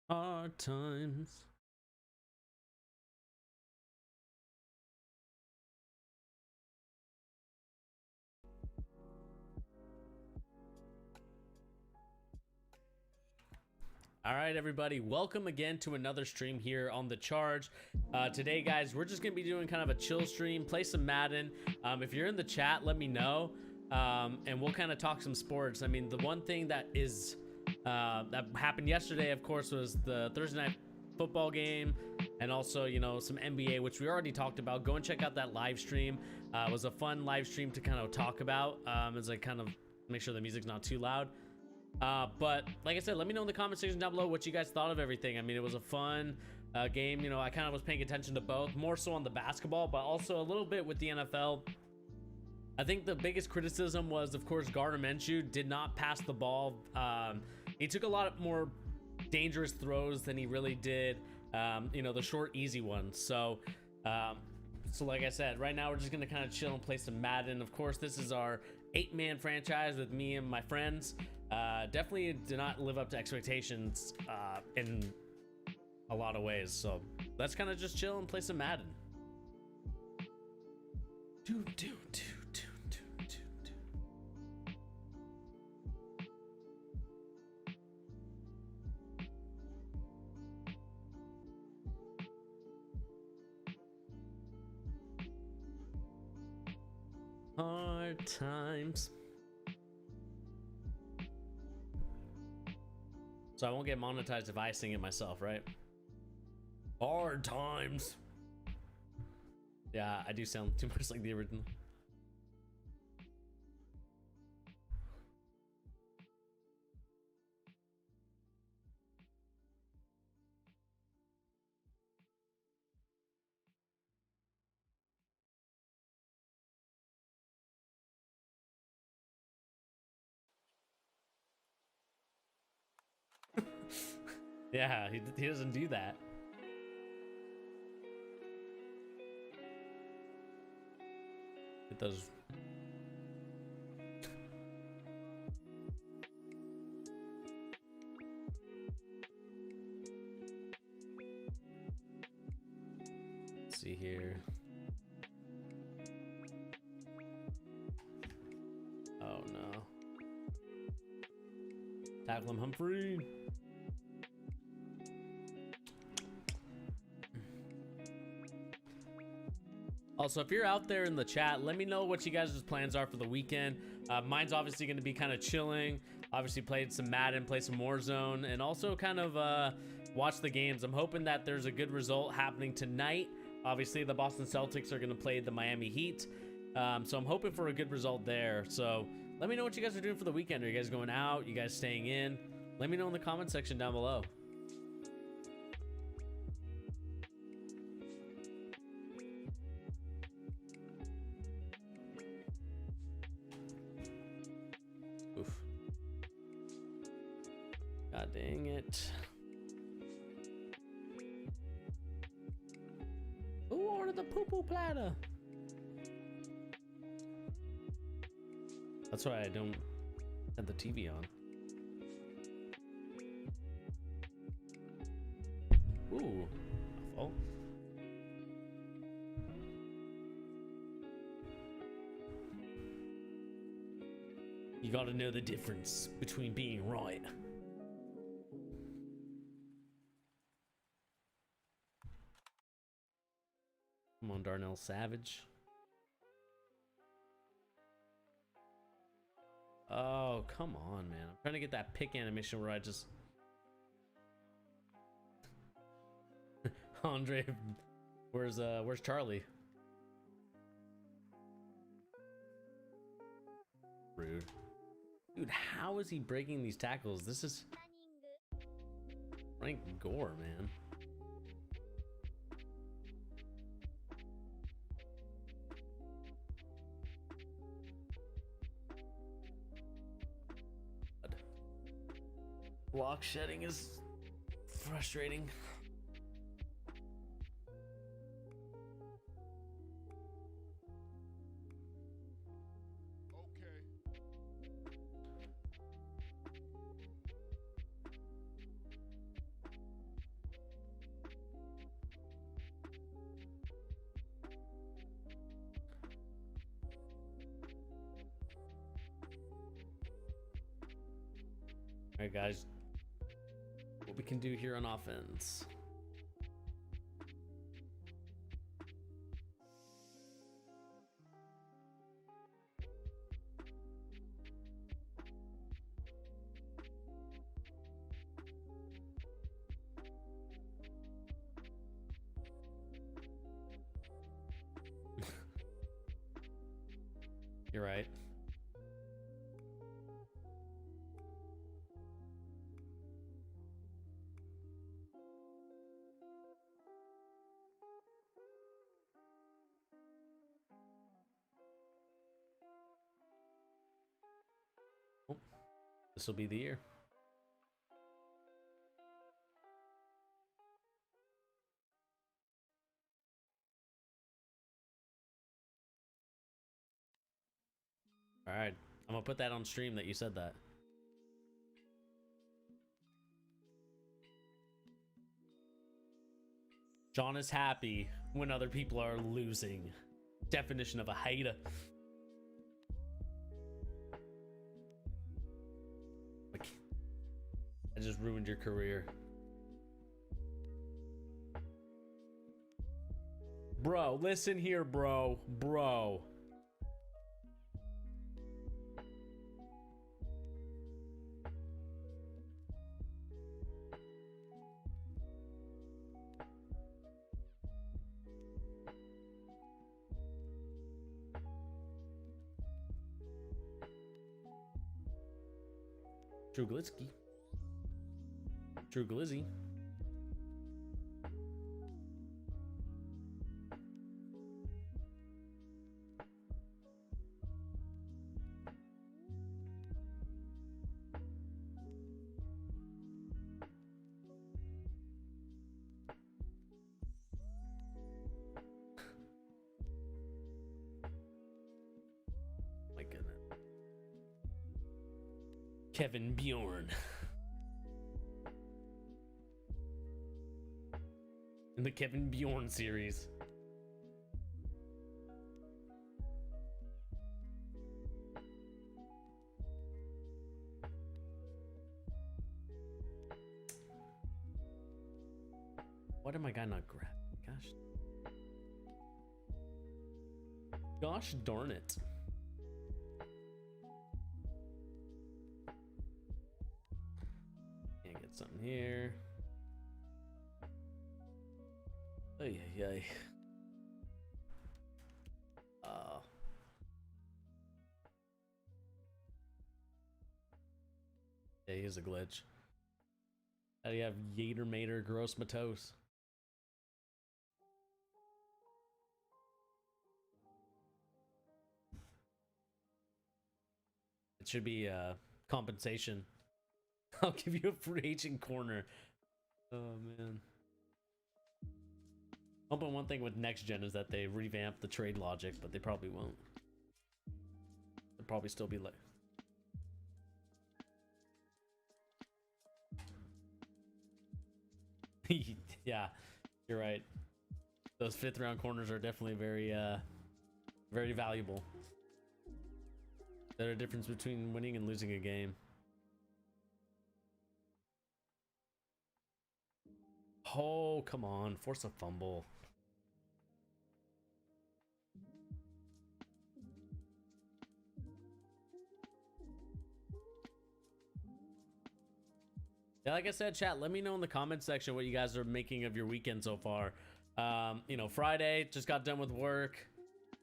Hard times. All right, everybody, welcome again to another stream here on The Charge. Today, guys, we're just going to be doing kind of a chill stream, play some Madden. If you're in the chat, let me know, and we'll kind of talk some sports. I mean, the one thing that is that happened yesterday, of course, was the Thursday night football game, and also, you know, some NBA, which we already talked about. Go and check out that live stream. It was a fun live stream to kind of talk about, as I kind of make sure the music's not too loud. But like I said, let me know in the comment section down below what you guys thought of everything. I mean, it was a fun game. You know, I kind of was paying attention to both, more so on the basketball, but also a little bit with the NFL. I think the biggest criticism was, of course, Gardner Minshew did not pass the ball. He took a lot more dangerous throws than he really did, you know, the short, easy ones. So like I said, right now we're just gonna kind of chill and play some Madden. Of course, this is our 8-man franchise with me and my friends. Definitely did not live up to expectations in a lot of ways. So let's kind of just chill and play some Madden. Hard times. So I won't get monetized if I sing it myself, right? Hard times. Yeah, I do sound too much like the original. Yeah, he doesn't do that. It does. Let's see here. Oh no. Tackle him, Humphrey. Also, if you're out there in the chat, let me know what you guys' plans are for the weekend. Mine's obviously going to be kind of chilling. Obviously played some Madden, played some Warzone, and also kind of watch the games. I'm hoping that there's a good result happening tonight. Obviously, the Boston Celtics are going to play the Miami Heat. So I'm hoping for a good result there. So let me know what you guys are doing for the weekend. Are you guys going out? You guys staying in? Let me know in the comment section down below. Oof. God dang it. Who ordered the poo-poo platter? That's why I don't have the TV on. Ooh. Oh. You gotta know the difference between being right. Come on, Darnell Savage. Oh, come on, man. I'm trying to get that pick animation where I just... Andre, where's Charlie? Rude. Dude, how is he breaking these tackles? This is Frank Gore, man. Block shedding is frustrating. All right, guys. What we can do here on offense. You're right. Oh, this will be the year. All right, I'm gonna put that on stream that you said that. John is happy when other people are losing. Definition of a hater. I just ruined your career. Bro, listen here, bro. Bro. True Glizzy. True Glizzy. My goodness. Kevin Bjorn. In the Kevin Bjorn series. Why did my guy not grab? Gosh darn it. Can't get something here. Ay, ay, ay. Yeah, he is a glitch. How do you have Yater Mater Gross Matos? It should be compensation. I'll give you a free agent corner. Oh man. Hoping one thing with next gen is that they revamp the trade logic, but they probably won't. They'll probably still be like. Yeah, you're right. Those 5th round corners are definitely very very valuable. There's a difference between winning and losing a game. Oh, come on. Force a fumble. Yeah, like I said, chat, let me know in the comment section what you guys are making of your weekend so far. You know, Friday, just got done with work.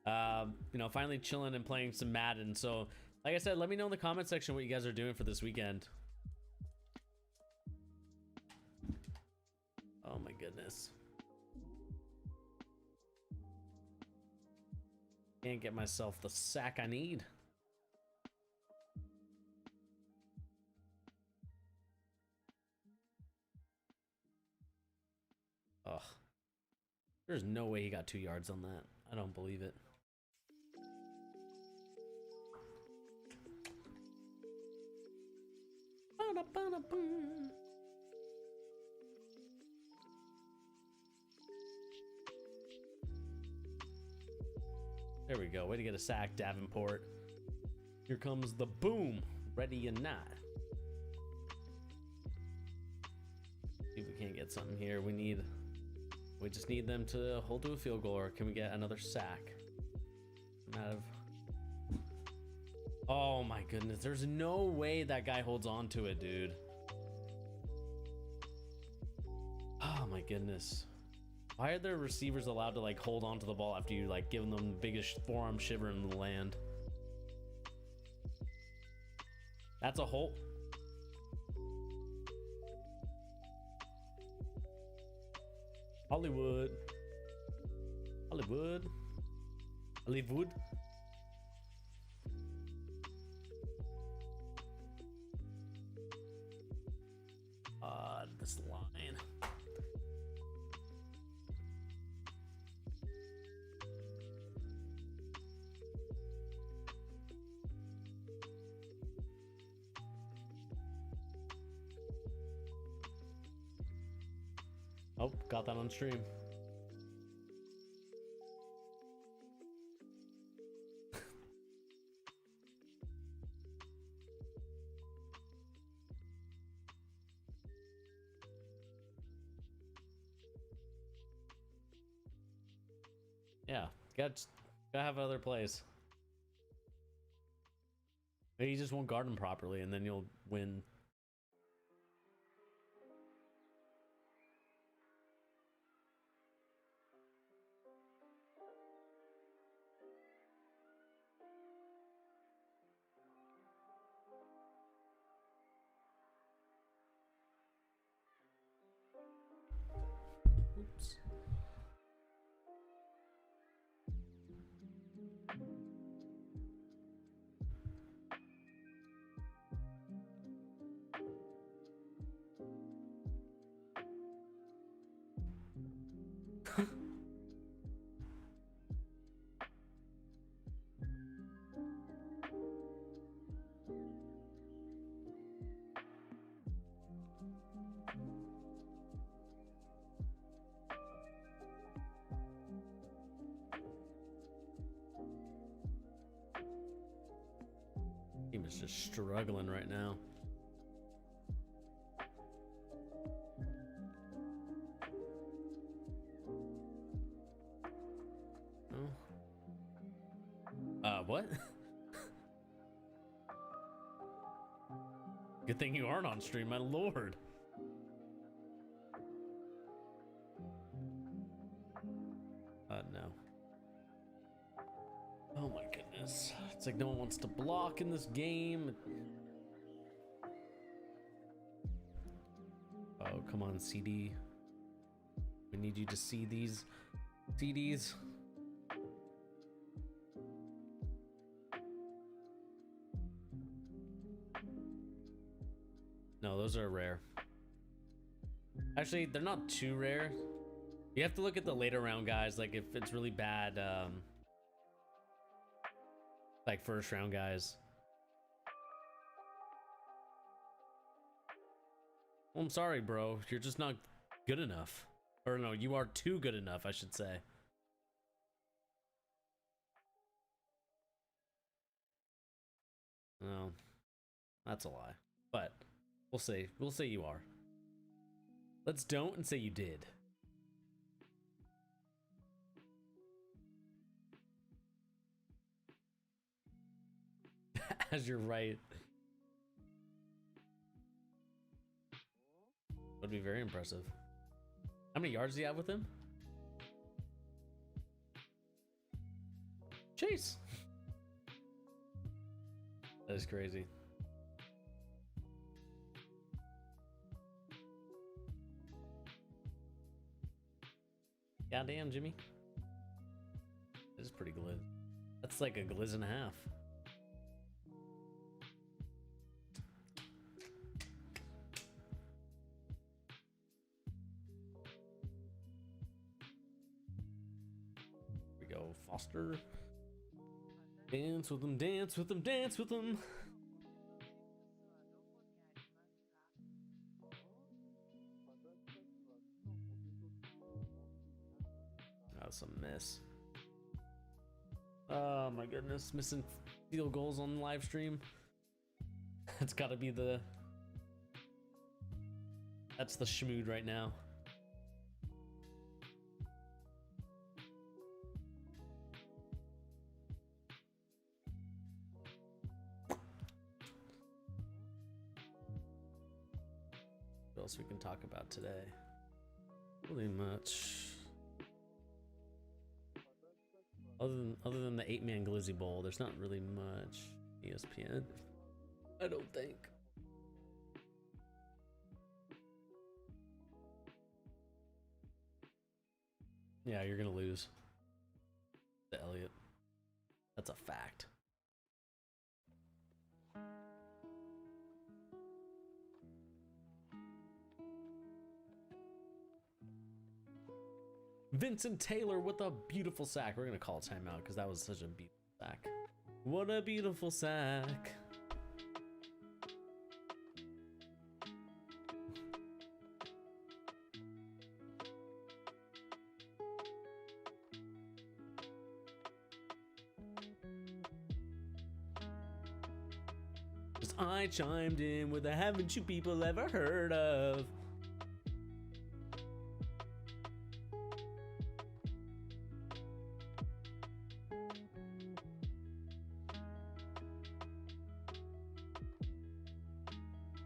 You know, finally chilling and playing some Madden. So, like I said, let me know in the comment section what you guys are doing for this weekend. Oh my goodness. Can't get myself the sack I need. Ugh. There's no way he got 2 yards on that. I don't believe it. There we go. Way to get a sack, Davenport. Here comes the boom. Ready or not. get something here. We just need them to hold to a field goal, or can we get another sack? Oh my goodness, there's no way that guy holds on to it, dude. Oh my goodness. Why are their receivers allowed to like hold on to the ball after you like give them the biggest forearm shiver in the land? That's a hole. Hollywood. Hollywood. Hollywood. This line. Oh, got that on stream. Yeah, gotta have other plays. Maybe you just won't guard him properly, and then you'll win. Oops. Team is just struggling right now. Oh. What? Good thing you aren't on stream, my lord. No. Oh my goodness. It's like no one wants to block in this game. Oh, come on, CD. We need you to see these CDs. No, those are rare. Actually, they're not too rare. You have to look at the later round guys, like if it's really bad, like first round guys. Well, I'm sorry, bro. You're just not good enough. Or no, you are too good enough, I should say. No, that's a lie. But we'll see. We'll say you are. Let's don't and say you did. As you're right. Would be very impressive. How many yards do you have with him? Chase. That is crazy. Goddamn, Jimmy. This is pretty glizz. That's like a glizz and a half. Here we go, Foster. Dance with them, dance with them, dance with them. That's a miss. Oh my goodness, missing field goals on the live stream. That's gotta be the... That's the schmood right now. else we can talk about today. Really much. Other than the 8-man Glizzy Bowl, there's not really much ESPN. I don't think. Yeah, you're gonna lose to Elliott. That's a fact. Vincent Taylor with a beautiful sack. We're gonna call a timeout because that was such a beautiful sack. What a beautiful sack. I chimed in with a haven't you people ever heard of?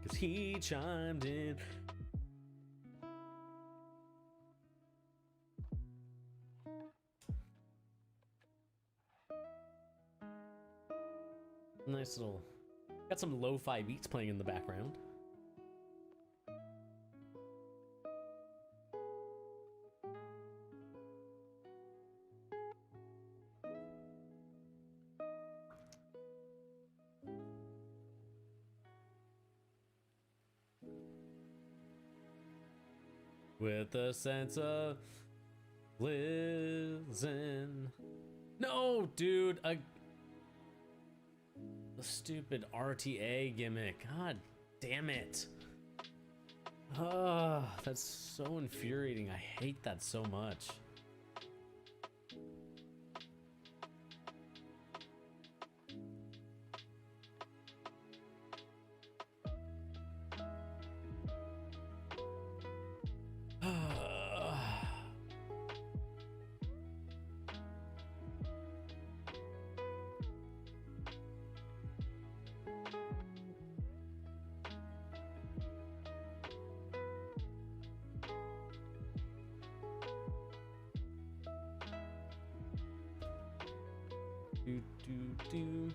Cause he chimed in. Nice little. Got some lo-fi beats playing in the background. With a sense of listen. No, dude, the stupid RTA gimmick. God damn it. Ah, that's so infuriating. I hate that so much. Do.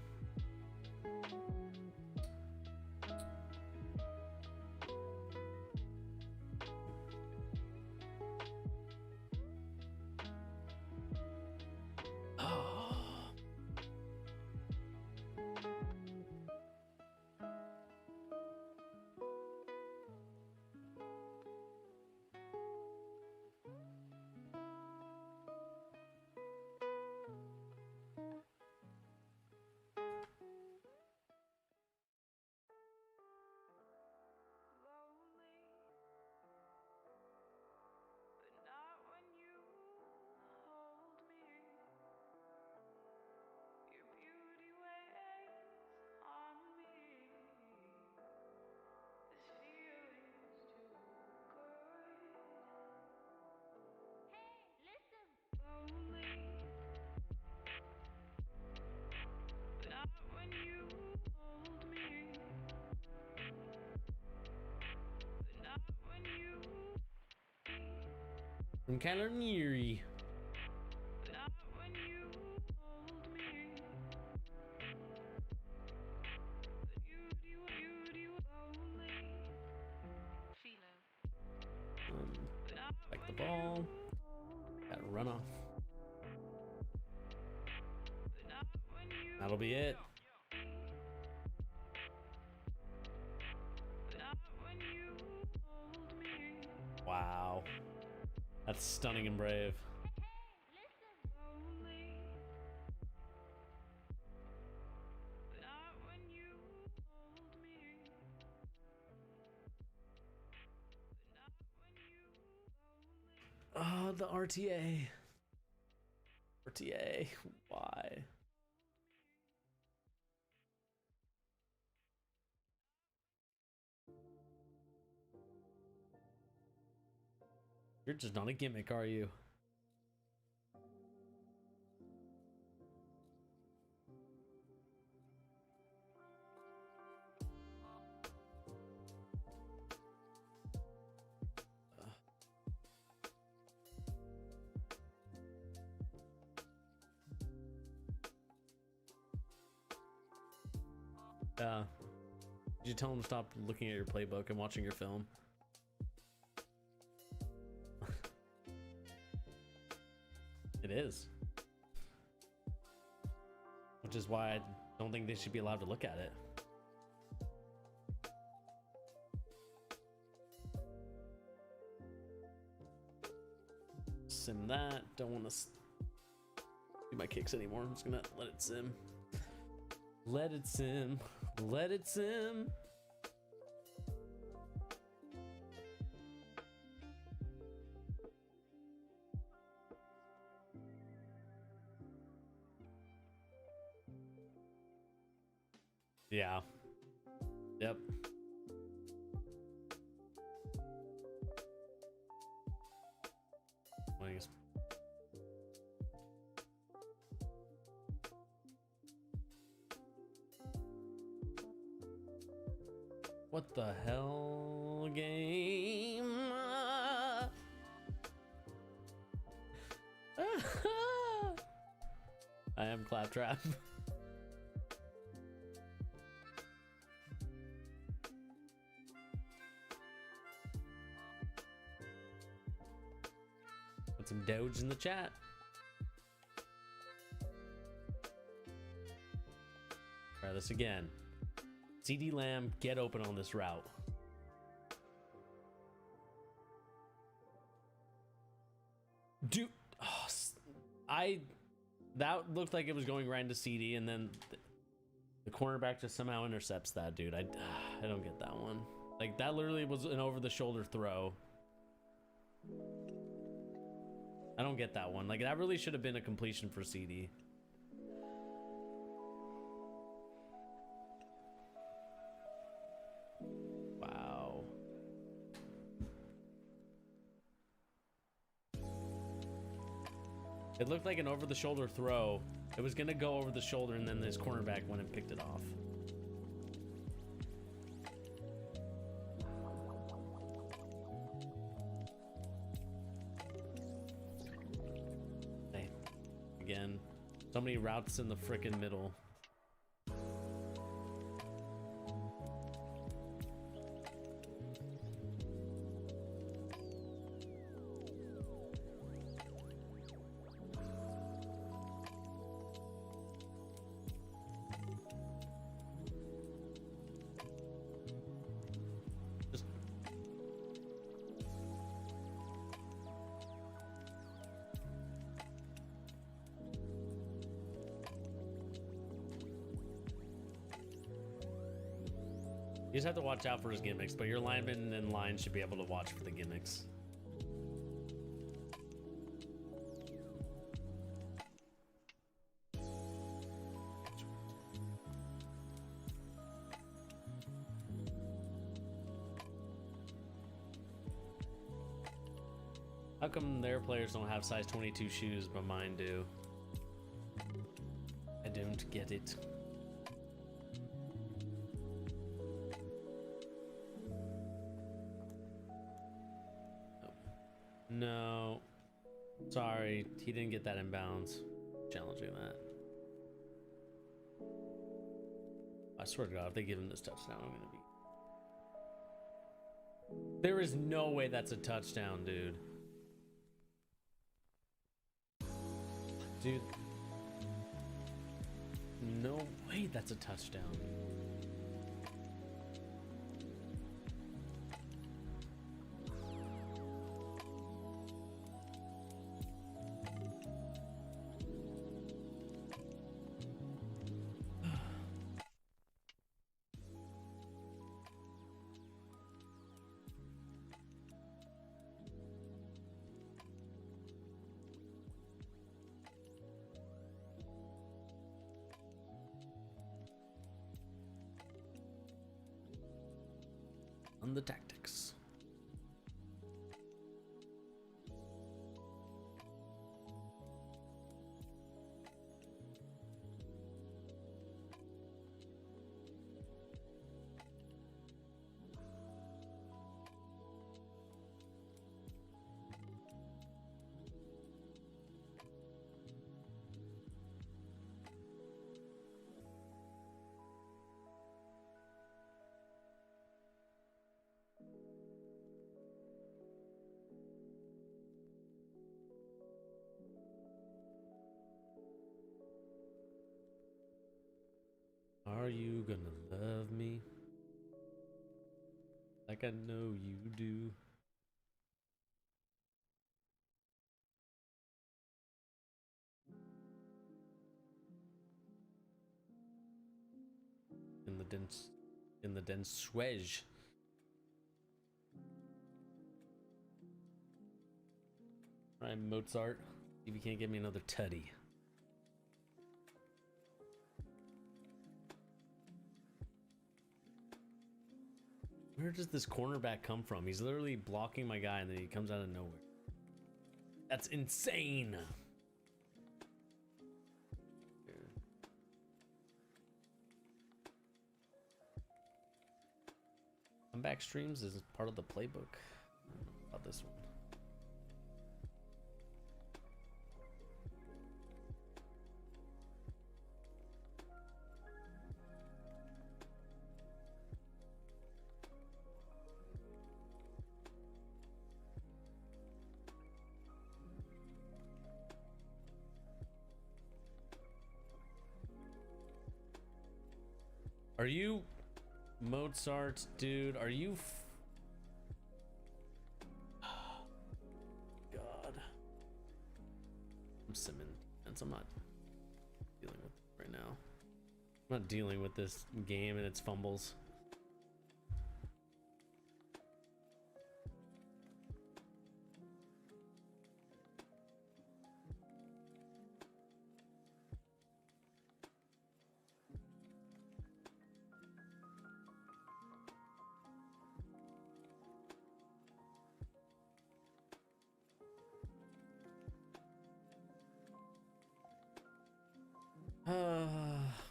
From Calamari. Like the ball. Got a runoff. That'll be it. Wow. That's stunning and brave. Oh, the RTA. RTA. Why? You're just not a gimmick, are you? Did you tell him to stop looking at your playbook and watching your film? It is. Which is why I don't think they should be allowed to look at it. Sim that. Don't want to do my kicks anymore. I'm just gonna let it sim. Let it sim. Let it sim. Yeah. Yep. I guess. What the hell, game? I am Claptrap. Put some Doge in the chat. Try this again. CD Lamb, get open on this route. Dude, oh, that looked like it was going right into CD, and then the cornerback just somehow intercepts that, dude. I don't get that one. Like, that literally was an over-the-shoulder throw. I don't get that one. Like, that really should have been a completion for CD. Wow. It looked like an over-the-shoulder throw. It was gonna go over the shoulder, and then his cornerback went and picked it off. Hey, again, so many routes in the frickin' middle. You just have to watch out for his gimmicks, but your linemen in line should be able to watch for the gimmicks. How come their players don't have size 22 shoes, but mine do? I don't get it. No, sorry, he didn't get that inbounds. Challenging that. I swear to God, if they give him this touchdown, I'm gonna be. There is no way that's a touchdown, dude. Dude, no way that's a touchdown. On the tactics. you gonna love me like I know you do? In the dense swedge. Alright, Mozart. See if you can't get me another tutty. Where does this cornerback come from? He's literally blocking my guy and then he comes out of nowhere. That's insane. Comeback streams is part of the playbook. I don't know about this one. Are you Mozart, dude? Are you God. I'm simming, and I'm not dealing with it right now. I'm not dealing with this game and its fumbles.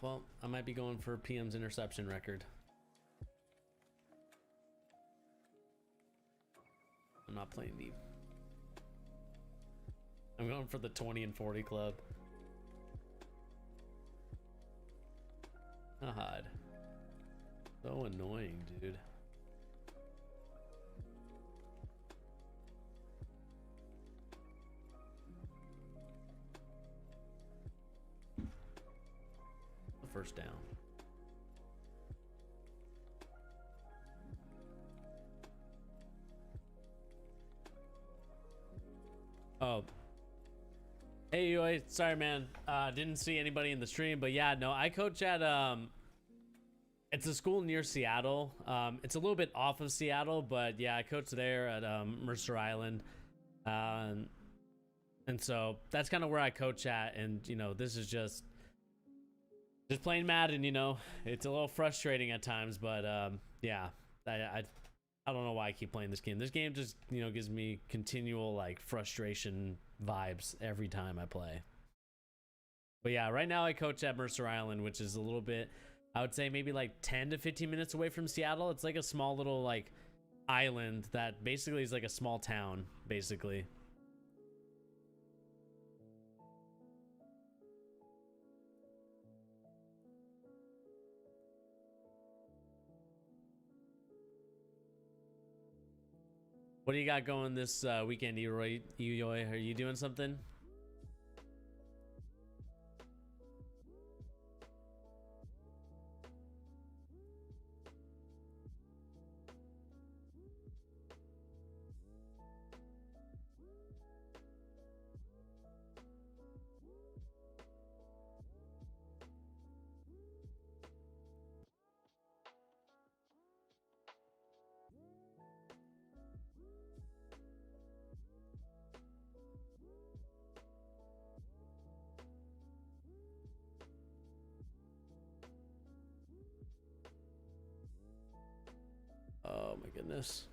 Well, I might be going for PM's interception record. I'm not playing deep. I'm going for the 20 and 40 club. God. So annoying, dude. First down. Oh. Hey, Yoy. Sorry, man. Didn't see anybody in the stream, but yeah, no, I coach at it's a school near Seattle. It's a little bit off of Seattle, but yeah, I coach there at Mercer Island. And so that's kind of where I coach at, and you know, this is just playing Madden, you know. It's a little frustrating at times, but yeah, I don't know why I keep playing this game. This game just, you know, gives me continual like frustration vibes every time I play. But yeah, right now I coach at Mercer Island, which is a little bit, I would say maybe like 10 to 15 minutes away from Seattle. It's like a small little like island that basically is like a small town, basically. What do you got going this weekend, Eroy? Are you doing something? Oh my goodness.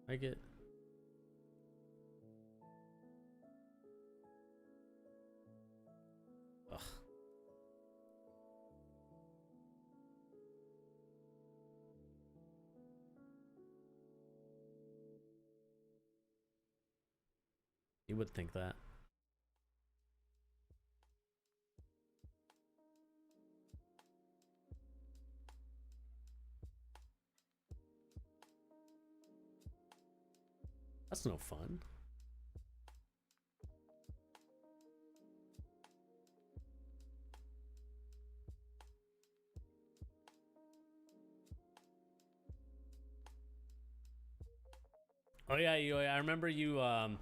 I get. Ugh. You would think that. That's no fun. Oh yeah, I remember you. I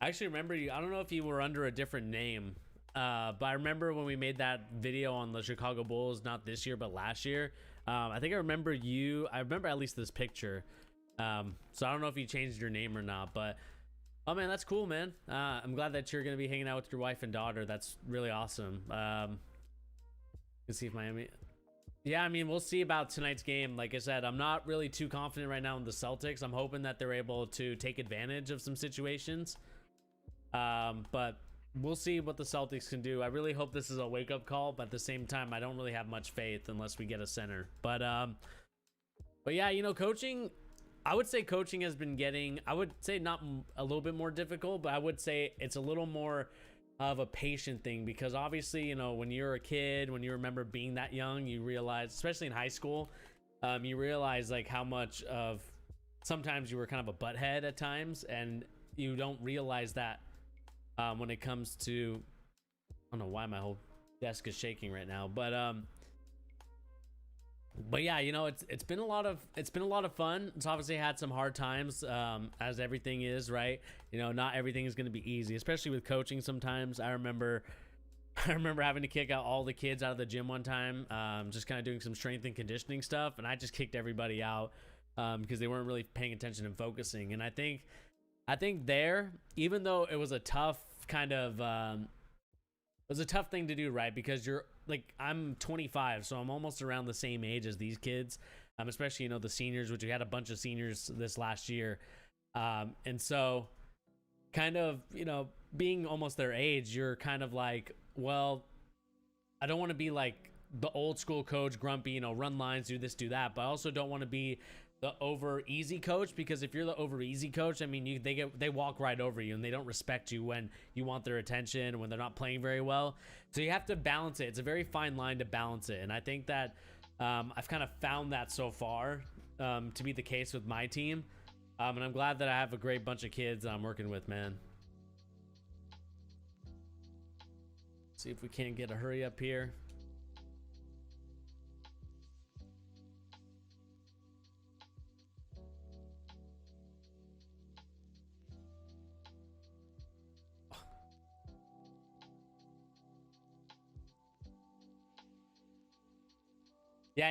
actually remember you. I don't know if you were under a different name, but I remember when we made that video on the Chicago Bulls, not this year but last year. I think I remember you. I remember at least this picture. So I don't know if you changed your name or not, but oh man, that's cool, man. I'm glad that you're gonna be hanging out with your wife and daughter. That's really awesome. Let's see if Miami. Yeah, I mean, we'll see about tonight's game. Like I said, I'm not really too confident right now in the Celtics. I'm hoping that they're able to take advantage of some situations. But we'll see what the Celtics can do. I really hope this is a wake-up call, but at the same time, I don't really have much faith unless we get a center. But yeah, you know, coaching, I would say coaching has been getting, I would say not a little bit more difficult, but I would say it's a little more of a patient thing, because obviously, you know, when you're a kid, when you remember being that young, you realize, especially in high school, you realize like how much of sometimes you were kind of a butthead at times, and you don't realize that when it comes to, I don't know why my whole desk is shaking right now, but yeah, you know, it's been a lot of fun. It's obviously had some hard times, as everything is, right? You know, not everything is going to be easy, especially with coaching. Sometimes I remember having to kick out all the kids out of the gym one time, just kind of doing some strength and conditioning stuff, and I just kicked everybody out because they weren't really paying attention and focusing. And I think there, even though it was a tough kind of it was a tough thing to do, right? Because you're like, I'm 25, so I'm almost around the same age as these kids, especially, you know, the seniors, which we had a bunch of seniors this last year. And so kind of, you know, being almost their age, you're kind of like, well, I don't want to be like the old school coach, grumpy, you know, run lines, do this, do that. But I also don't want to be the over easy coach, because if you're the over easy coach, I mean, they walk right over you, and they don't respect you when you want their attention, when they're not playing very well. So you have to balance it. It's a very fine line to balance it, and I think that I've kind of found that so far to be the case with my team, and I'm glad that I have a great bunch of kids that I'm working with, man. See if we can't get a hurry up here. Yeah,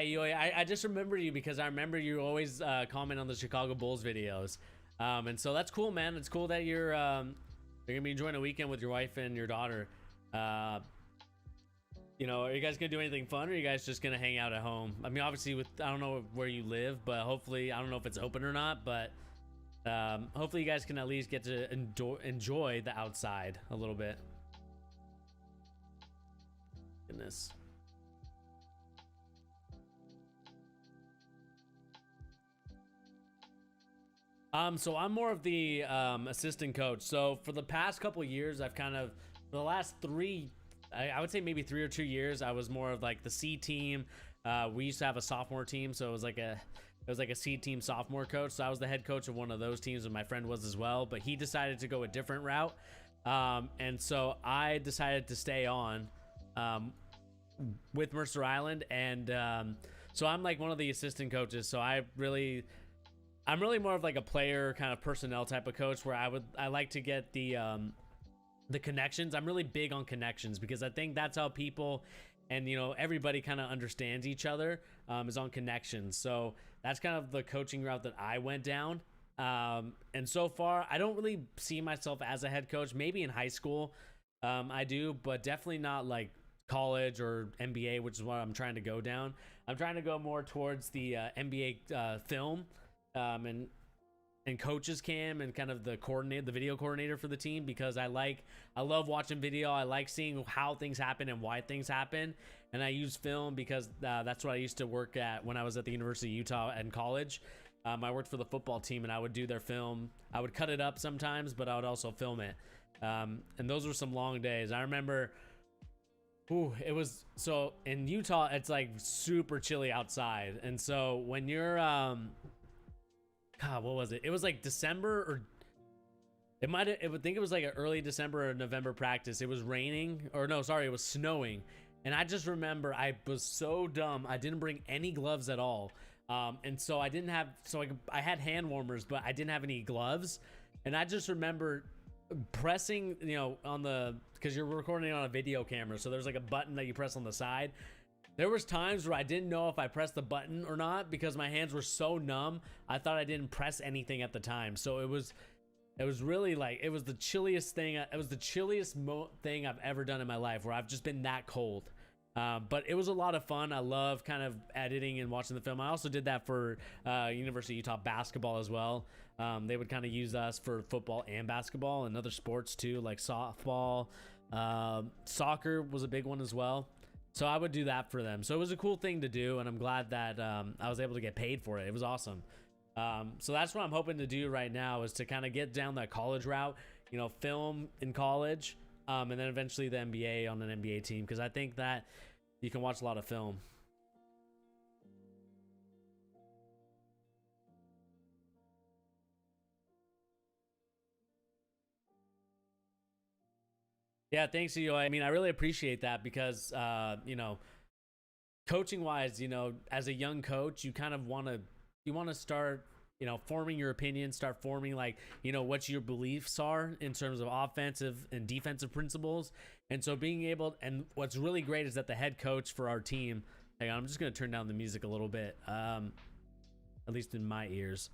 I just remember you because I remember you always comment on the Chicago Bulls videos, and so that's cool, man. It's cool that you're gonna be enjoying a weekend with your wife and your daughter. You know, are you guys gonna do anything fun, or are you guys just gonna hang out at home? I mean, obviously, I don't know where you live, but hopefully, I don't know if it's open or not, but hopefully, you guys can at least get to enjoy the outside a little bit. Goodness. So I'm more of the assistant coach. So for the past couple years, I've kind of, for the last I would say maybe 3 or 2 years, I was more of like the C team. We used to have a sophomore team, so it was like a C team sophomore coach. So I was the head coach of one of those teams, and my friend was as well. But he decided to go a different route, and so I decided to stay on with Mercer Island, and so I'm like one of the assistant coaches. So I'm really more of like a player kind of personnel type of coach, where I like to get the connections. I'm really big on connections, because I think that's how people and, you know, everybody kind of understands each other, is on connections. So that's kind of the coaching route that I went down. And so far, I don't really see myself as a head coach. Maybe in high school, I do, but definitely not like college or NBA, which is what I'm trying to go down. I'm trying to go more towards the NBA film. And and coaches cam and kind of the coordinator, the video coordinator for the team, because I love watching video. I like seeing how things happen and why things happen. And I use film because that's what I used to work at when I was at the University of Utah and college. I worked for the football team, and I would do their film. I would cut it up sometimes, but I would also film it. And those were some long days. I remember, it was, so in Utah, it's like super chilly outside. And so when you're, God, what was it? It was like December, or I would think it was like an early December or November practice. It was raining, or no, sorry, it was snowing. And I just remember I was so dumb. I didn't bring any gloves at all. And so I didn't have, I had hand warmers, but I didn't have any gloves. And I just remember pressing, on because you're recording on a video camera. So there's like a button that you press on the side. There was times where I didn't know if I pressed the button or not because my hands were so numb. I thought I didn't press anything at the time. So it was really like, it was the chilliest thing. It was the chilliest thing I've ever done in my life, where I've just been that cold. But it was a lot of fun. I love kind of editing and watching the film. I also did that for University of Utah basketball as well. They would kind of use us for football and basketball and other sports too, like softball. Soccer was a big one as well. So I would do that for them. So it was a cool thing to do, and I'm glad that I was able to get paid for it. It was awesome. So that's what I'm hoping to do right now, is to kind of get down that college route, film in college, and then eventually the NBA on an NBA team, because I think that you can watch a lot of film. Yeah, thanks to you. I mean, I really appreciate that because, coaching wise, as a young coach, you kind of want to start, forming your opinion, start forming like, what your beliefs are in terms of offensive and defensive principles. And so being able, and what's really great is that the head coach for our team, hang on, I'm just going to turn down the music a little bit. At least in my ears.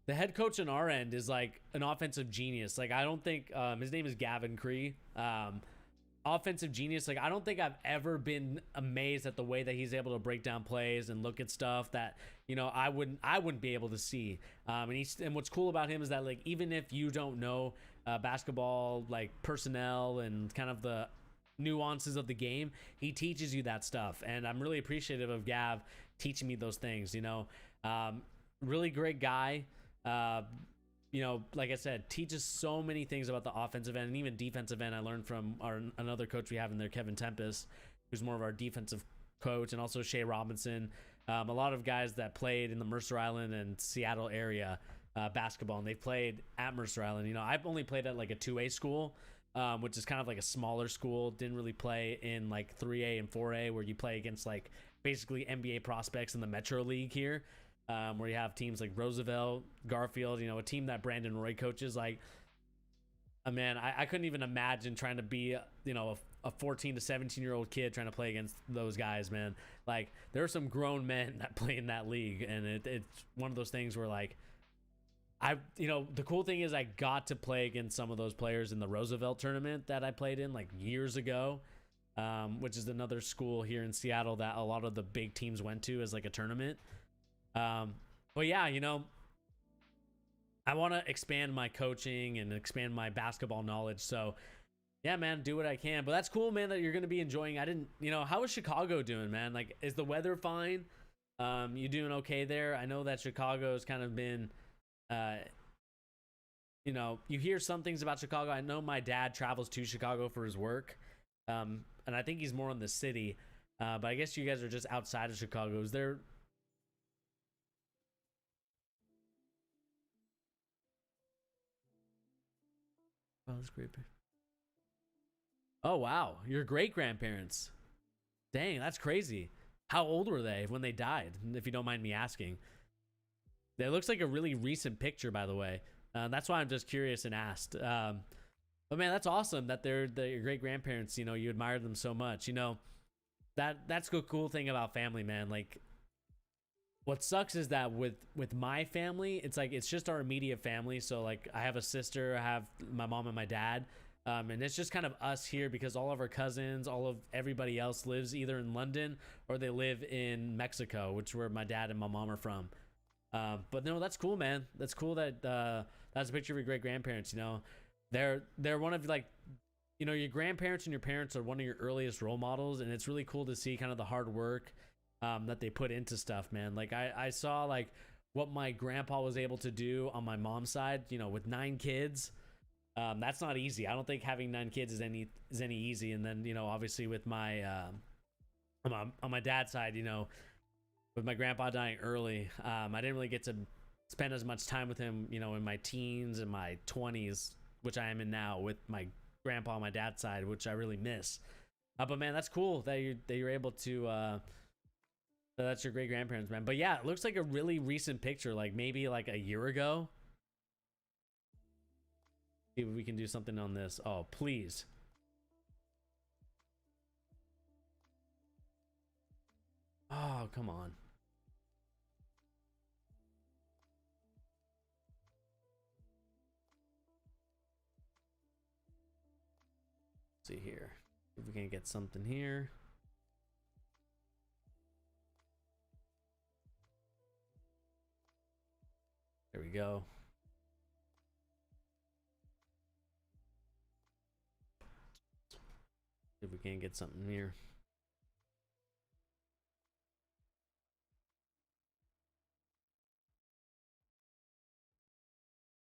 The head coach on our end is like an offensive genius. Like, I don't think, his name is Gavin Cree. Offensive genius. Like, I don't think I've ever been amazed at the way that he's able to break down plays and look at stuff that, I wouldn't be able to see. And what's cool about him is that, like, even if you don't know basketball, like personnel and kind of the nuances of the game, he teaches you that stuff. And I'm really appreciative of Gav teaching me those things. Really great guy. Like I said, teaches so many things about the offensive end and even defensive end. I learned from another coach we have in there, Kevin Tempest, who's more of our defensive coach, and also Shea Robinson. A lot of guys that played in the Mercer Island and Seattle area basketball, and they've played at Mercer Island. I've only played at like a 2A school, which is kind of like a smaller school. Didn't really play in like 3A and 4A, where you play against like basically NBA prospects in the Metro League here. Where you have teams like Roosevelt, Garfield, a team that Brandon Roy coaches. Like, man, I couldn't even imagine trying to be, a 14 to 17-year-old kid trying to play against those guys, man. Like, there are some grown men that play in that league, and it's one of those things where, like, the cool thing is I got to play against some of those players in the Roosevelt tournament that I played in, like, years ago, which is another school here in Seattle that a lot of the big teams went to as, like, a tournament. But yeah, I want to expand my coaching and expand my basketball knowledge. So yeah, man, do what I can. But that's cool, man, that you're going to be enjoying. How is Chicago doing, man? Like, is the weather fine? You doing okay there? I know that Chicago's kind of been, you hear some things about Chicago. I know my dad travels to Chicago for his work. And I think he's more in the city. But I guess you guys are just outside of Chicago. Is there... Oh, that's great. Oh, wow. Your great-grandparents. Dang, that's crazy. How old were they when they died, if you don't mind me asking? It looks like a really recent picture, by the way. That's why I'm just curious and asked. But, man, that's awesome that they're your great-grandparents, you admire them so much. That's the cool thing about family, man. Like, what sucks is that with my family, it's like, it's just our immediate family. So like, I have a sister, I have my mom and my dad, and it's just kind of us here because all of our cousins, all of everybody else lives either in London or they live in Mexico, which is where my dad and my mom are from. But no, that's cool, man. That's cool that that's a picture of your great grandparents. You know, they're one of like, you know, your grandparents and your parents are one of your earliest role models, and it's really cool to see kind of the hard work that they put into stuff, man. Like I saw like what my grandpa was able to do on my mom's side, you know, with 9 kids. That's not easy. I don't think having 9 kids is any easy. And then, you know, obviously with my on my dad's side, you know, with my grandpa dying early, I didn't really get to spend as much time with him, you know, in my teens and my 20s, which I am in now, with my grandpa on my dad's side, which I really miss. But man, that's cool that you're able to that's your great grandparents, man. But yeah, it looks like a really recent picture, like maybe like a year ago. See if we can do something on this. Oh, please. Oh, come on. Let's see here. If we can get something here. There we go. If we can't get something here.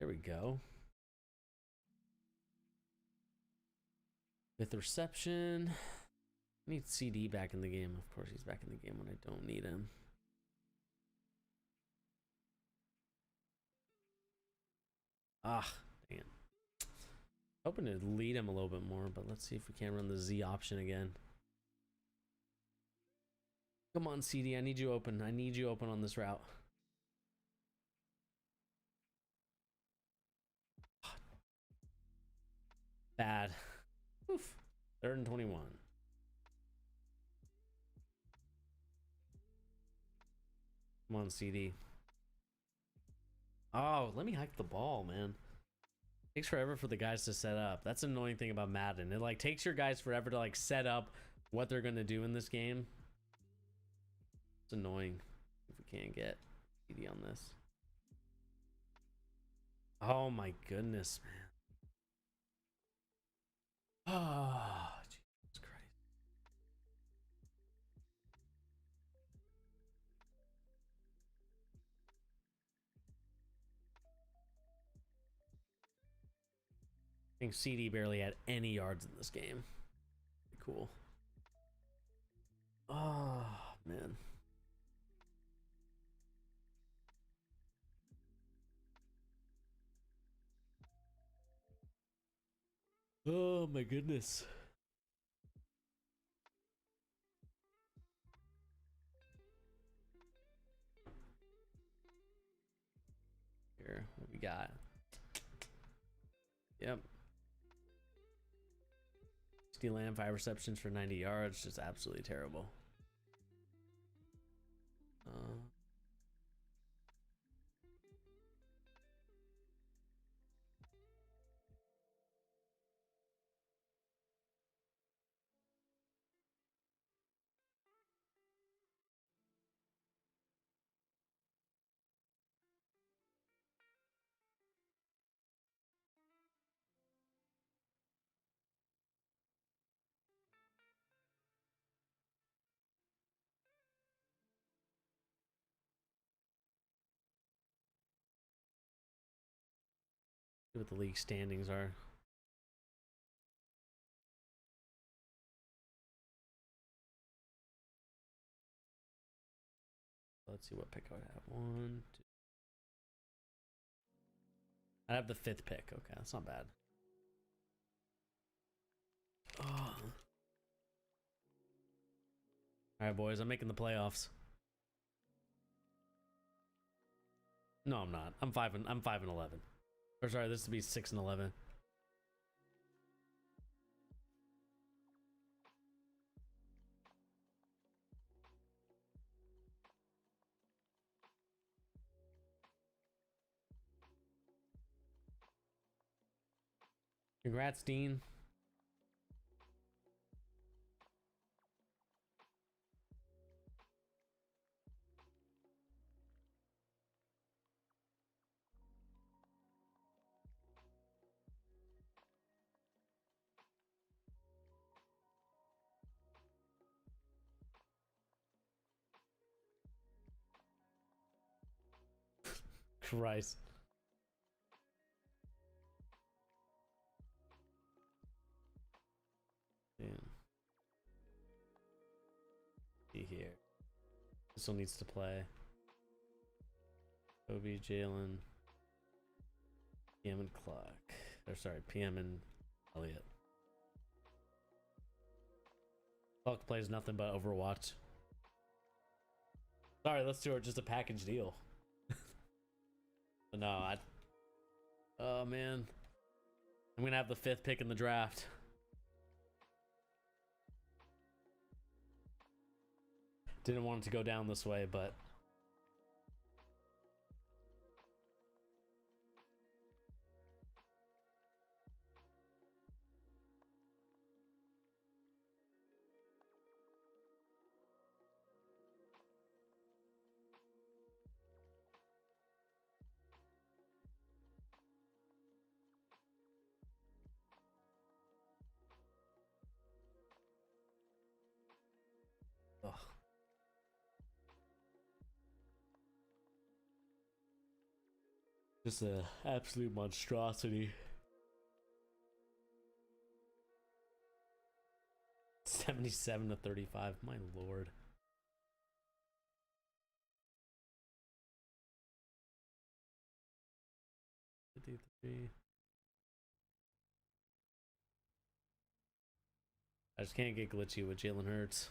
There we go. With reception. I need CD back in the game. Of course, he's back in the game when I don't need him. Ah, dang it. Hoping to lead him a little bit more, but let's see if we can run the Z option again. Come on, CD. I need you open. I need you open on this route. Bad. Oof. 3rd and 21. Come on, CD. Oh, let me hike the ball, man. Takes forever for the guys to set up. That's an annoying thing about Madden. It like takes your guys forever to like set up what they're gonna do in this game. It's annoying if we can't get CD on this. Oh my goodness, man. Oh, Jesus Christ. I think CD barely had any yards in this game. Pretty cool. Oh, man. Oh my goodness. Here, what we got? Yep. Steal Lamb, 5 receptions for 90 yards. Just absolutely terrible. See what the league standings are. Let's see what pick I would have. 1, 2. I have the 5th pick. Okay, that's not bad. Oh. All right, boys. I'm making the playoffs. No, I'm not. I'm 5 and 11. Or sorry, this would be 6 and 11. Congrats, Dean. Christ. Damn. See here. This one needs to play. Kobe, Jalen, PM and Clark. Or sorry, PM and Elliott. Clark plays nothing but Overwatch. Sorry, let's do it. Just a package deal. No, oh man, I'm gonna have the 5th pick in the draft. Didn't want it to go down this way, but ugh. Just an absolute monstrosity. 77 to 35, my lord. I just can't get glitchy with Jalen Hurts.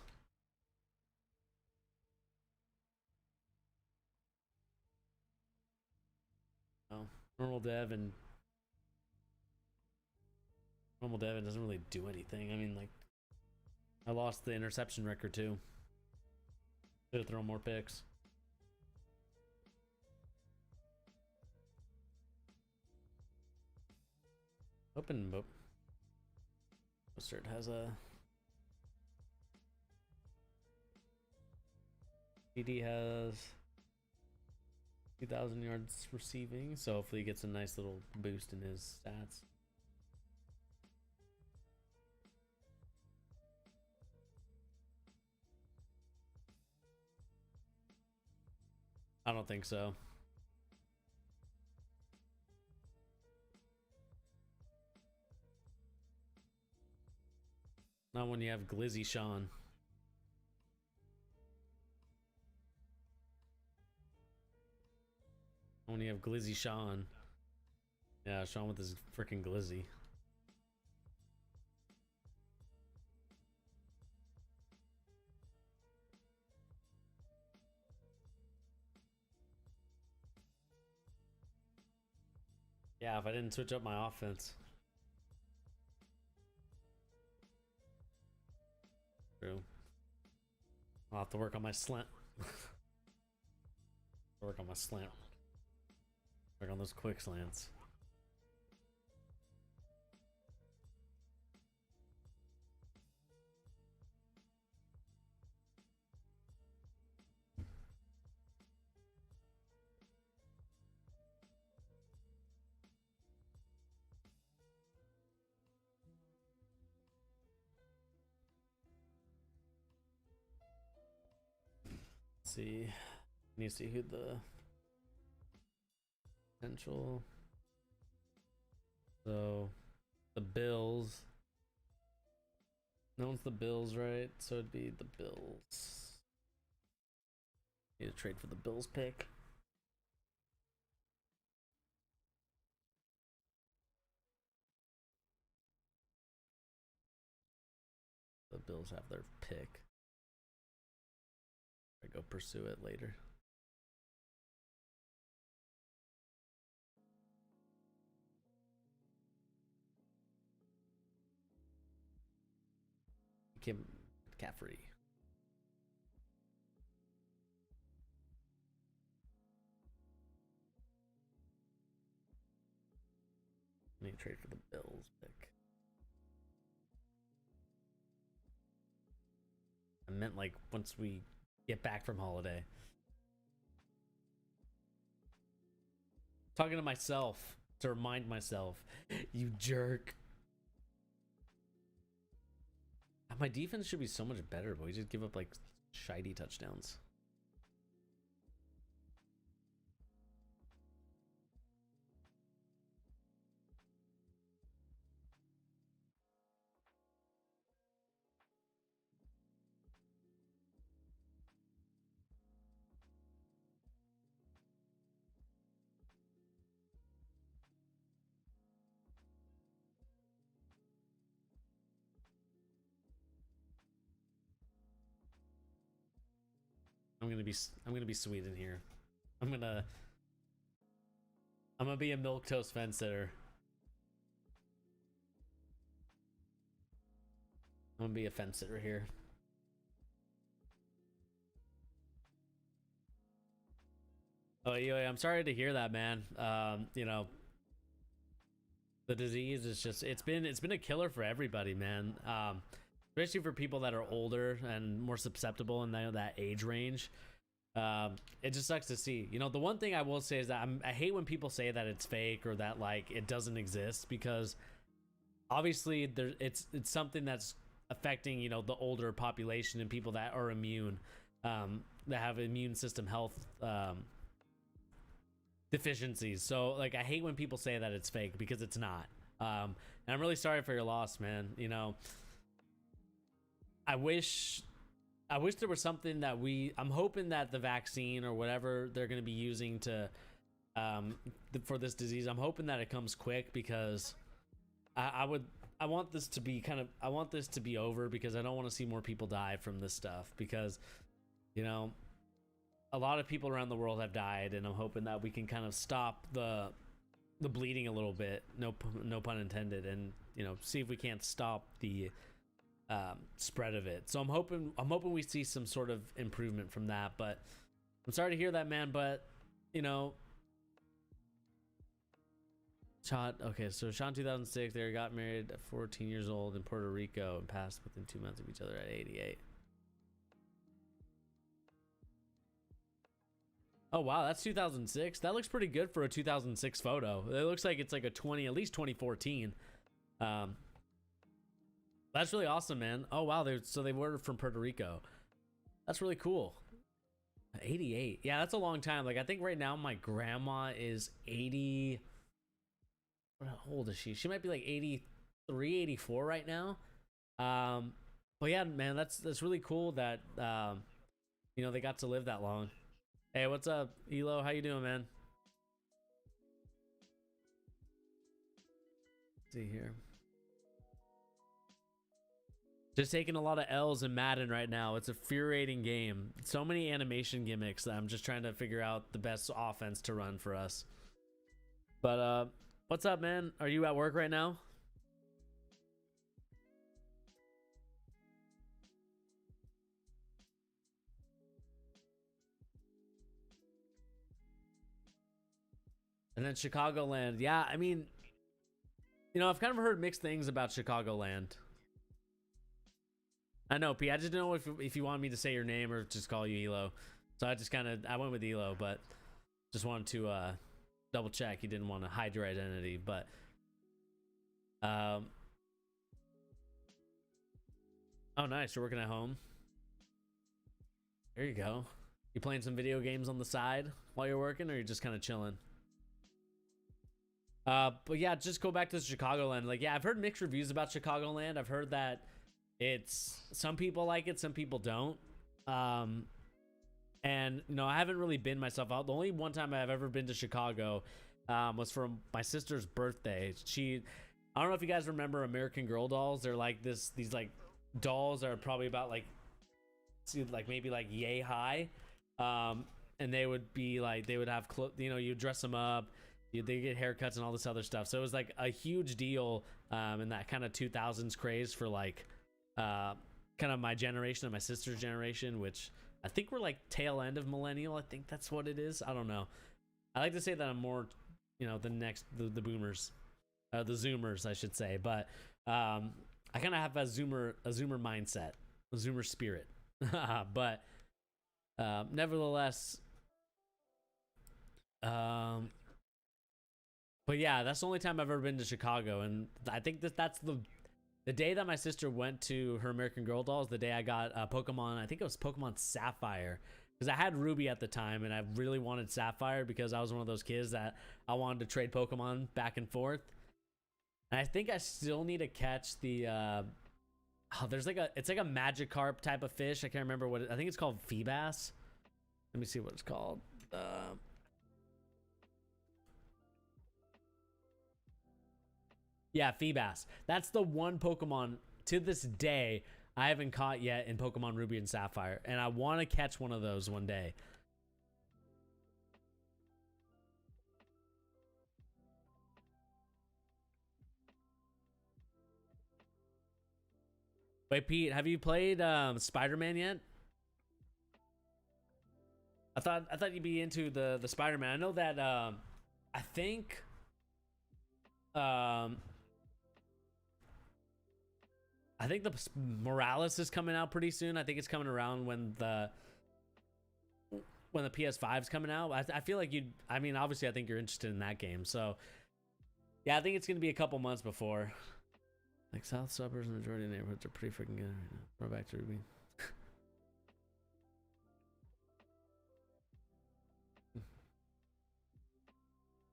Oh, normal dev doesn't really do anything. I mean, like, I lost the interception record too. Should have thrown more picks. Open Mostert has a PD has 2,000 yards receiving, so hopefully he gets a nice little boost in his stats. I don't think so. Not when you have Glizzy Sean. When you have Glizzy Sean. Yeah, Sean with his freaking Glizzy. Yeah, if I didn't switch up my offense. True. I'll have to work on my slant. Work on my slant. Work on those quick slants. See, need to see who the potential. So the Bills. No one's the Bills, right? So it'd be the Bills. Need to trade for the Bills pick. The Bills have their pick. I go pursue it later. Kim McCaffrey. I need to trade for the Bills pick. I meant like once we get back from holiday. Talking to myself to remind myself, you jerk. My defense should be so much better, but we just give up like shitey touchdowns. I'm gonna be sweet in here. I'm gonna be a milk toast fence sitter. I'm gonna be a fence sitter here. Oh, yeah, I'm sorry to hear that, man. You know, the disease is just it's been a killer for everybody, man. Especially for people that are older and more susceptible in that age range. It just sucks to see. You know, the one thing I will say is that I hate when people say that it's fake or that like it doesn't exist, because obviously it's something that's affecting, you know, the older population and people that are immune, that have immune system health deficiencies. So like I hate when people say that it's fake, because it's not. And I'm really sorry for your loss, man. You know, I wish there was something that I'm hoping that the vaccine or whatever they're going to be using to for this disease, I'm hoping that it comes quick, because I want this to be over, because I don't want to see more people die from this stuff, because, you know, a lot of people around the world have died, and I'm hoping that we can kind of stop the bleeding a little bit, no pun intended, and, you know, see if we can't stop the spread of it. So I'm hoping we see some sort of improvement from that. But I'm sorry to hear that, man. But, you know, okay, so Sean 2006, they got married at 14 years old in Puerto Rico and passed within 2 months of each other at 88. Oh wow, that's 2006. That looks pretty good for a 2006 photo. It looks like it's like at least 2014. That's really awesome, man. Oh wow, so they were from Puerto Rico. That's really cool. 88. Yeah, that's a long time. Like I think right now my grandma is 80. How old is she? She might be like 83, 84 right now. But yeah, man, that's really cool that you know, they got to live that long. Hey, what's up, Elo? How you doing, man? Let's see here. Just taking a lot of L's in Madden right now. It's a infuriating game. So many animation gimmicks that I'm just trying to figure out the best offense to run for us. But what's up, man? Are you at work right now? And then Chicagoland. Yeah, I mean, you know, I've kind of heard mixed things about Chicagoland. I know, P. I just didn't know if you wanted me to say your name or just call you Elo. So I went with Elo, but just wanted to double check. You didn't want to hide your identity, but oh nice, you're working at home. There you go. You playing some video games on the side while you're working, or you're just kind of chilling? But yeah, just go back to Chicagoland. Like, yeah, I've heard mixed reviews about Chicagoland. I've heard that some people like it, some people don't. And you know, I haven't really been myself out. The only one time I've ever been to Chicago was for my sister's birthday. I don't know if you guys remember American Girl dolls. They're like these like dolls that are probably about like maybe like yay high. And they would have you know, you dress them up, they get haircuts and all this other stuff. So it was like a huge deal in that kind of 2000s craze for like kind of my generation and my sister's generation, which I think we're like tail end of millennial. I think that's what it is. I don't know. I like to say that I'm more, you know, the boomers, the zoomers, I should say. But I kind of have a zoomer mindset, a zoomer spirit. But nevertheless, but yeah, that's the only time I've ever been to Chicago, and I think that's the day that my sister went to her American Girl dolls. The day I got Pokemon, I think it was Pokemon Sapphire, because I had Ruby at the time, and I really wanted Sapphire because I was one of those kids that I wanted to trade Pokemon back and forth. And I think I still need to catch the it's like a Magikarp type of fish. I can't remember I think it's called Feebas. Let me see what it's called. Yeah, Feebas. That's the one Pokemon to this day I haven't caught yet in Pokemon Ruby and Sapphire, and I want to catch one of those one day. Wait, Pete, have you played Spider-Man yet? I thought you'd be into the Spider-Man. I know that I think um I think the Morales is coming out pretty soon. I think it's coming around when the PS5 is coming out. I feel like you'd, I mean, obviously I think you're interested in that game. So yeah, I think it's going to be a couple months before. Like South Suburbs and majority of neighborhoods are pretty freaking good right now. We're back to Ruby.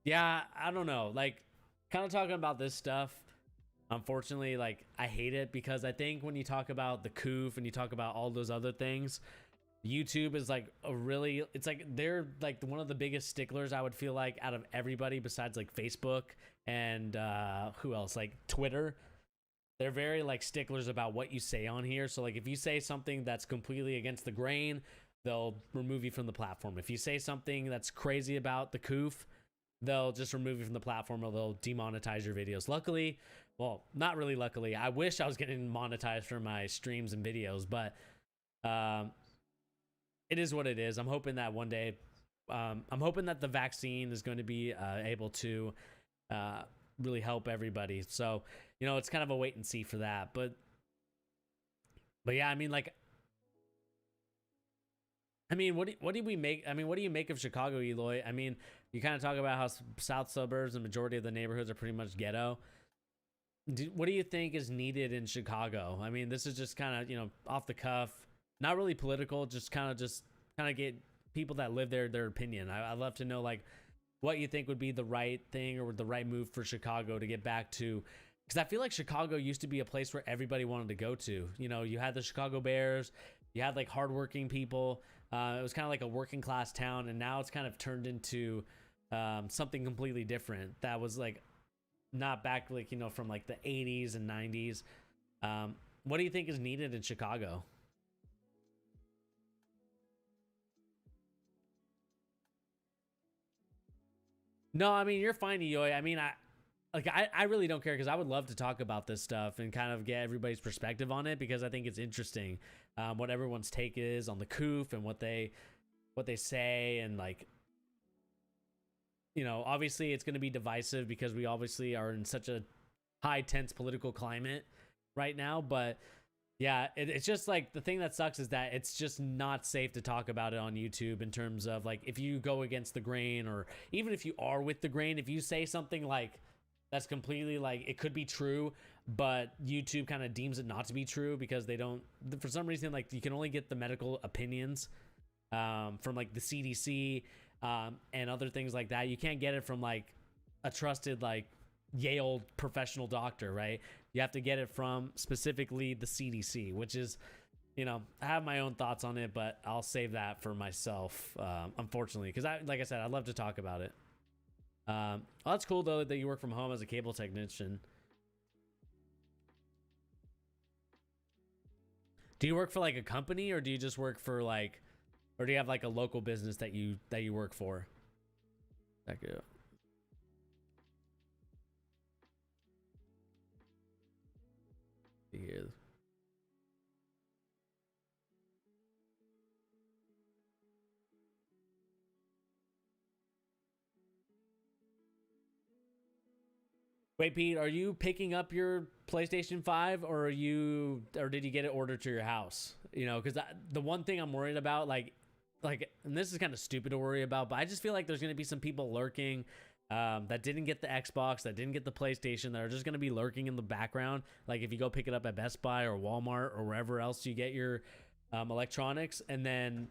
Yeah, I don't know. Like, kind of talking about this stuff, unfortunately, like, I hate it because I think when you talk about the coof and you talk about all those other things, YouTube is like a really, it's like they're like one of the biggest sticklers, I would feel like, out of everybody besides like Facebook and who else? Like Twitter. They're very like sticklers about what you say on here. So like if you say something that's completely against the grain, they'll remove you from the platform. If you say something that's crazy about the coof, they'll just remove you from the platform or they'll demonetize your videos. Luckily, well, not really luckily. I wish I was getting monetized for my streams and videos, but it is what it is. I'm hoping that one day, I'm hoping that the vaccine is going to be able to really help everybody. So, you know, it's kind of a wait and see for that. But yeah, I mean, like, I mean, what do we make? I mean, what do you make of Chicago, Eloy? I mean, you kind of talk about how south suburbs and majority of the neighborhoods are pretty much ghetto. What do you think is needed in Chicago? I mean, this is just kind of, you know, off the cuff, not really political, just kind of get people that live there their opinion. I'd love to know like what you think would be the right thing or the right move for Chicago to get back to, because I feel like Chicago used to be a place where everybody wanted to go to. You know, you had the Chicago Bears, you had like hardworking people. It was kind of like a working class town, and now it's kind of turned into something completely different. That was like not back like, you know, from like the 80s and 90s. What do you think is needed in Chicago? No, I mean, you're fine, Eoy. I mean, I really don't care because I would love to talk about this stuff and kind of get everybody's perspective on it because I think it's interesting what everyone's take is on the coof and what they say, and like, you know, obviously it's going to be divisive because we obviously are in such a high tense political climate right now. But yeah, it's just like the thing that sucks is that it's just not safe to talk about it on YouTube in terms of like if you go against the grain, or even if you are with the grain, if you say something like that's completely like it could be true, but YouTube kind of deems it not to be true because they don't, for some reason, like you can only get the medical opinions from like the CDC and other things like that. You can't get it from like a trusted like Yale professional doctor, right? You have to get it from specifically the CDC, which is, you know, I have my own thoughts on it, but I'll save that for myself, unfortunately, because like I said, I'd love to talk about it. Well, that's cool though that you work from home as a cable technician. Do you work for like a company, or do you just work for like, or do you have like a local business that you work for? That good. Here. Wait, Pete, are you picking up your PlayStation 5, or did you get it ordered to your house? You know, because the one thing I'm worried about, and this is kind of stupid to worry about, but I just feel like there's going to be some people lurking that didn't get the Xbox, that didn't get the PlayStation, that are just going to be lurking in the background. Like if you go pick it up at Best Buy or Walmart or wherever else you get your electronics, and then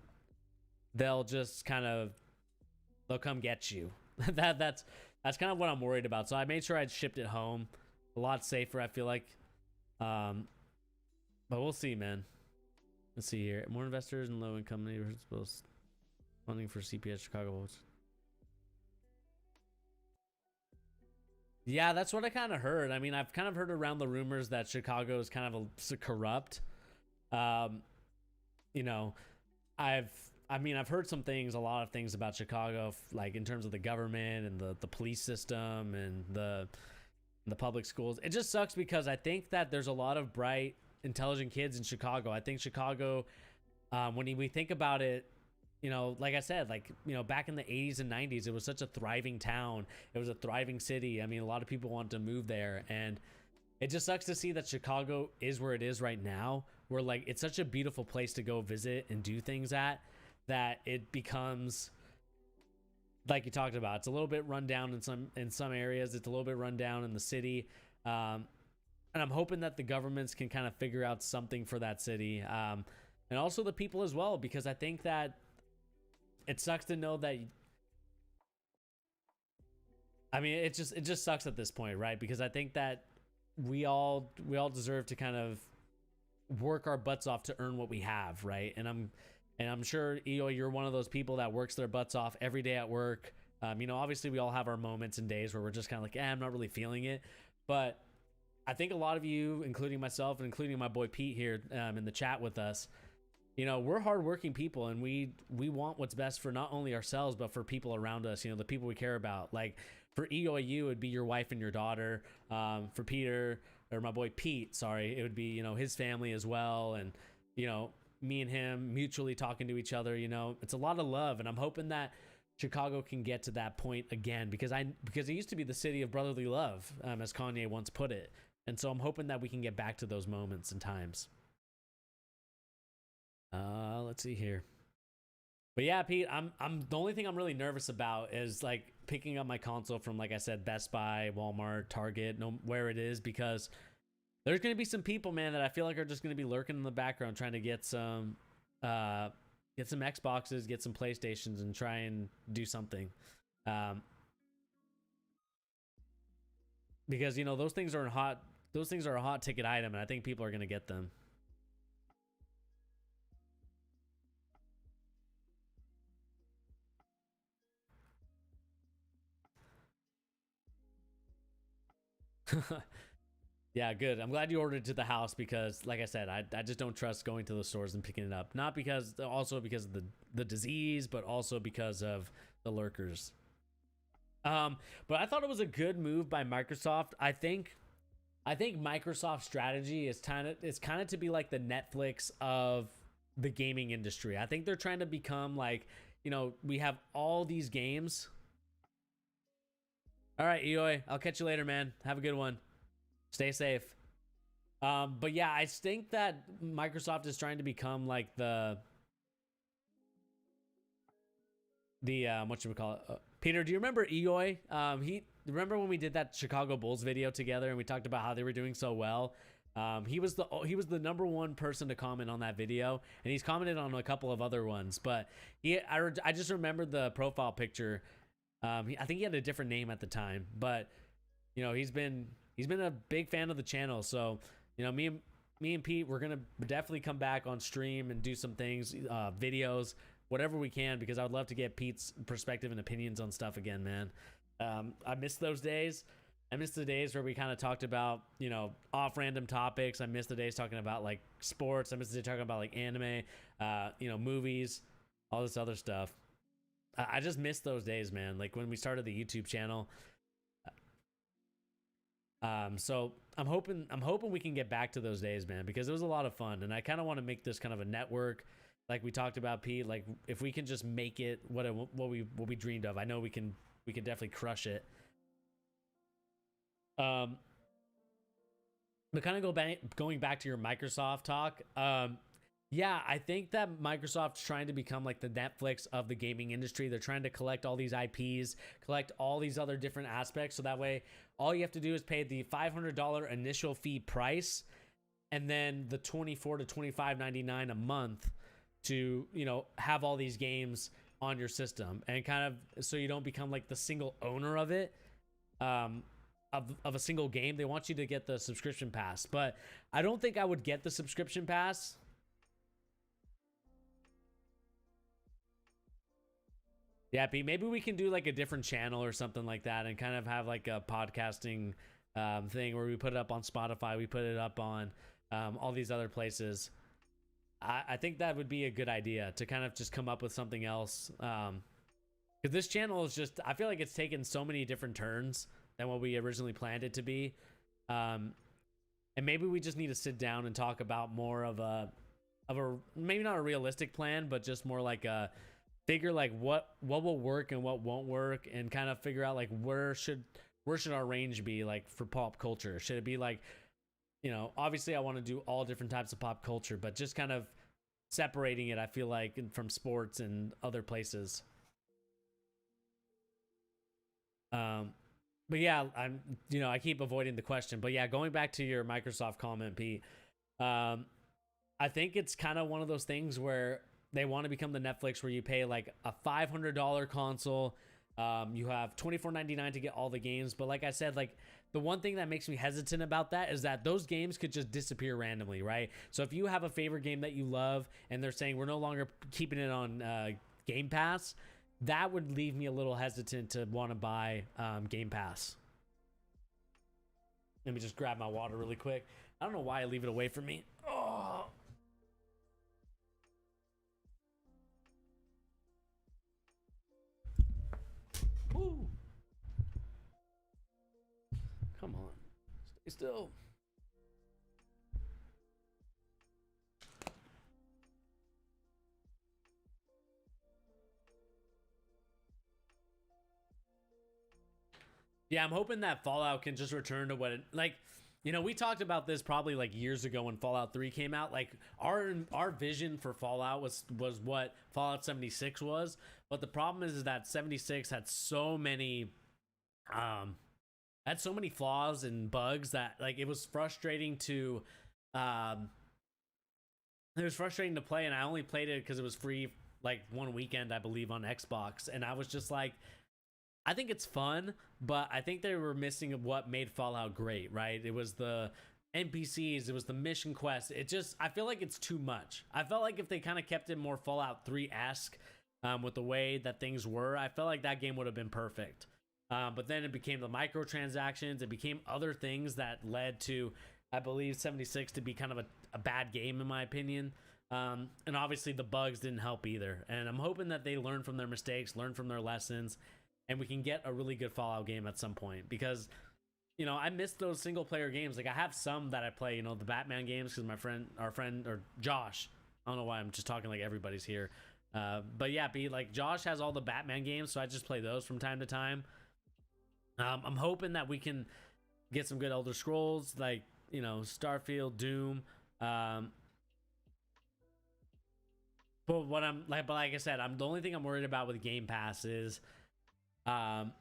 they'll just they'll come get you. That's kind of what I'm worried about. So I made sure I shipped it home. A lot safer, I feel like. But we'll see, man. Let's see here. More investors in low-income neighborhoods both funding for CPS Chicago votes. Yeah, that's what I kind of heard. I mean, I've kind of heard around the rumors that Chicago is kind of corrupt. Um, you know, I've I've heard some things, a lot of things about Chicago, like in terms of the government and the police system and the public schools. It just sucks because I think that there's a lot of bright, intelligent kids in Chicago. I think Chicago, when we think about it, like I said, like, back in the 80s and 90s, it was such a thriving town. It was a thriving city. I mean, a lot of people wanted to move there, and it just sucks to see that Chicago is where it is right now, where like it's such a beautiful place to go visit and do things at, that it becomes, like you talked about, it's a little bit run down in some areas. It's a little bit run down in the city. And I'm hoping that the governments can kind of figure out something for that city. And also the people as well, because I think that it sucks to know that, I mean, it just sucks at this point, right? Because I think that we all deserve to kind of work our butts off to earn what we have, right? And I'm sure, you're one of those people that works their butts off every day at work. Obviously we all have our moments and days where we're just kind of like, I'm not really feeling it. But I think a lot of you, including myself and including my boy Pete here, in the chat with us, we're hardworking people, and we want what's best for not only ourselves, but for people around us, the people we care about. Like for EOU, it would be your wife and your daughter. For Peter, or my boy Pete, sorry, it would be, his family as well. And, me and him mutually talking to each other, it's a lot of love. And I'm hoping that Chicago can get to that point again, because it used to be the city of brotherly love, as Kanye once put it. And so I'm hoping that we can get back to those moments and times. Let's see here. But yeah, Pete, I'm the only thing I'm really nervous about is like picking up my console from, like I said, Best Buy, Walmart, Target, where it is, because there's going to be some people, man, that I feel like are just going to be lurking in the background trying to get some Xboxes, get some PlayStations, and try and do something. Because, those things are a hot ticket item, and I think people are going to get them. Yeah, good. I'm glad you ordered it to the house, because like I said, I just don't trust going to the stores and picking it up. Not because of the disease, but also because of the lurkers. But I thought it was a good move by Microsoft. I think Microsoft's strategy is kind of to be like the Netflix of the gaming industry. I think they're trying to become like, we have all these games. All right, Eoy, I'll catch you later, man. Have a good one. Stay safe. But yeah, I think that Microsoft is trying to become like the what should we call it? Peter, do you remember Eoy? Remember when we did that Chicago Bulls video together and we talked about how they were doing so well? He was the number one person to comment on that video, and he's commented on a couple of other ones. But I just remember the profile picture. I think he had a different name at the time, but he's been a big fan of the channel. So me and Pete, we're gonna definitely come back on stream and do some things, videos, whatever we can, because I would love to get Pete's perspective and opinions on stuff again, man. I miss those days. I miss the days where we kind of talked about, off random topics. I miss the days talking about like sports. I miss the day talking about like anime, movies, all this other stuff. I just miss those days, man. Like when we started the YouTube channel. So I'm hoping we can get back to those days, man, because it was a lot of fun, and I kind of want to make this kind of a network, like we talked about, Pete. Like if we can just make it what we dreamed of, I know we can definitely crush it. But kind of going back to your Microsoft talk. Yeah, I think that Microsoft's trying to become like the Netflix of the gaming industry. They're trying to collect all these IPs, collect all these other different aspects, so that way all you have to do is pay the $500 initial fee price, and then the $24 to $25.99 a month to, have all these games on your system, and kind of so you don't become like the single owner of it, of a single game. They want you to get the subscription pass, but I don't think I would get the subscription pass. Yeah, Pete, maybe we can do like a different channel or something like that, and kind of have like a podcasting thing where we put it up on Spotify, we put it up on all these other places. I think that would be a good idea to kind of just come up with something else. Because this channel is just, I feel like it's taken so many different turns than what we originally planned it to be. And maybe we just need to sit down and talk about more of a maybe not a realistic plan, but just more like a figure like what will work and what won't work, and kind of figure out like where should our range be like for pop culture. Should it be like, you know, obviously I want to do all different types of pop culture, but just kind of separating it, I feel like, from sports and other places. But yeah, I'm, you know, I keep avoiding the question, but yeah, going back to your Microsoft comment, Pete, um, I think it's kind of one of those things where they want to become the Netflix where you pay like a $500 console. You have $24.99 to get all the games. But like I said, like the one thing that makes me hesitant about that is that those games could just disappear randomly, right? So if you have a favorite game that you love and they're saying we're no longer keeping it on Game Pass, that would leave me a little hesitant to want to buy Game Pass. Let me just grab my water really quick. I don't know why I leave it away from me. Oh. Woo. Come on. Stay still. Yeah, I'm hoping that Fallout can just return to what it, like, you know, we talked about this probably like years ago when Fallout 3 came out. Like our vision for Fallout was what Fallout 76 was, but the problem is that 76 um had so many flaws and bugs that like it was frustrating to um play, and I only played it because it was free like one weekend, I believe, on Xbox, and I was just like, I think it's fun, but I think they were missing what made Fallout great, right? It was the NPCs, it was the mission quests. It just, I feel like it's too much. I felt like if they kind of kept it more Fallout 3-esque with the way that things were, I felt like that game would have been perfect. But then it became the microtransactions, it became other things that led to, I believe, 76 to be kind of a bad game, in my opinion. And obviously the bugs didn't help either. And I'm hoping that they learn from their mistakes, learn from their lessons, and we can get a really good Fallout game at some point, because, you know, I miss those single player games. Like I have some that I play, you know, the Batman games, because our friend or Josh, I don't know why I'm just talking like everybody's here, but yeah, like Josh has all the Batman games, so I just play those from time to time. I'm hoping that we can get some good Elder Scrolls, like, you know, Starfield, Doom. But what I'm like, but like I said, the only thing I'm worried about with Game Pass is um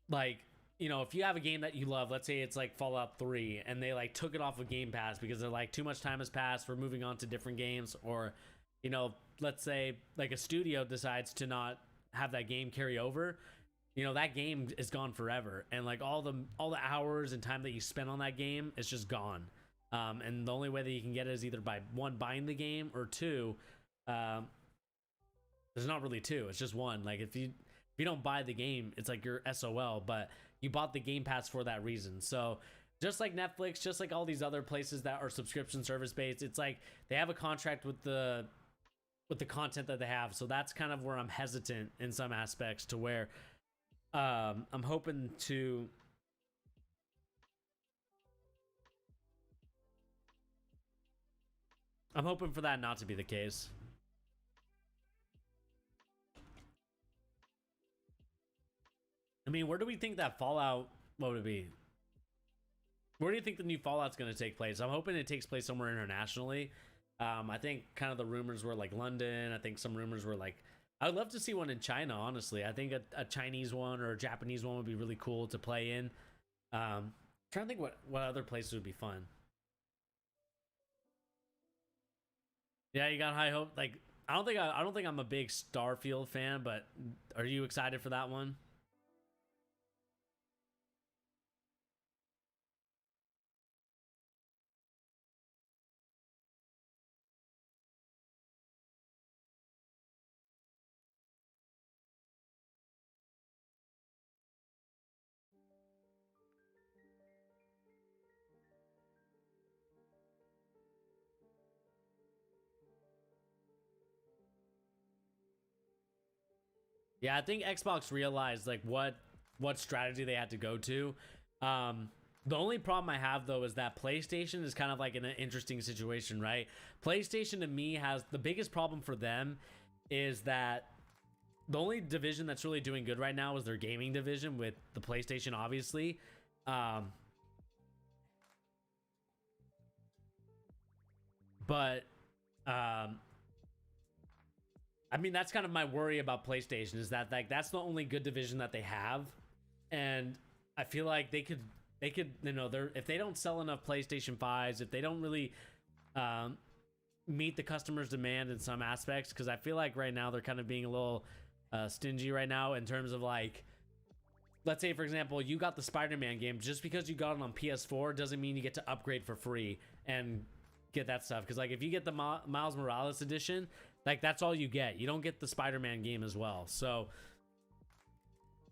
like, you know, if you have a game that you love, let's say it's like Fallout 3, and they like took it off of Game Pass because they're like, too much time has passed, we're moving on to different games, or, you know, let's say like a studio decides to not have that game carry over, you know, that game is gone forever, and like all the hours and time that you spent on that game is just gone. And the only way that you can get it is either by one, buying the game, or two, um, there's not really two, it's just one. Like if you don't buy the game, it's like you're SOL, but you bought the Game Pass for that reason. So just like Netflix, just like all these other places that are subscription service based, it's like they have a contract with the content that they have. So that's kind of where I'm hesitant in some aspects, to where I'm hoping for that not to be the case. I mean, where do we think that Fallout, what would it be? Where do you think the new Fallout's going to take place? I'm hoping it takes place somewhere internationally. I think kind of the rumors were like London. I think some rumors were like, I would love to see one in China, honestly. I think a Chinese one or a Japanese one would be really cool to play in. Trying to think what other places would be fun. Yeah, you got high hope. Like, I don't think I'm a big Starfield fan, but are you excited for that one? Yeah, I think Xbox realized like what strategy they had to go to. The only problem I have though is that PlayStation is kind of like in an interesting situation, right? PlayStation to me has the biggest problem for them is that the only division that's really doing good right now is their gaming division with the PlayStation, obviously. Um, but I mean, that's kind of my worry about PlayStation is that like that's the only good division that they have, and I feel like they could you know they're if they don't sell enough PlayStation 5s, if they don't really um, meet the customer's demand in some aspects, because I feel like right now they're kind of being a little stingy right now in terms of like, let's say for example you got the Spider-Man game, just because you got it on PS4 doesn't mean you get to upgrade for free and get that stuff, because like if you get the Miles Morales edition, like that's all you get. You don't get the Spider-Man game as well. So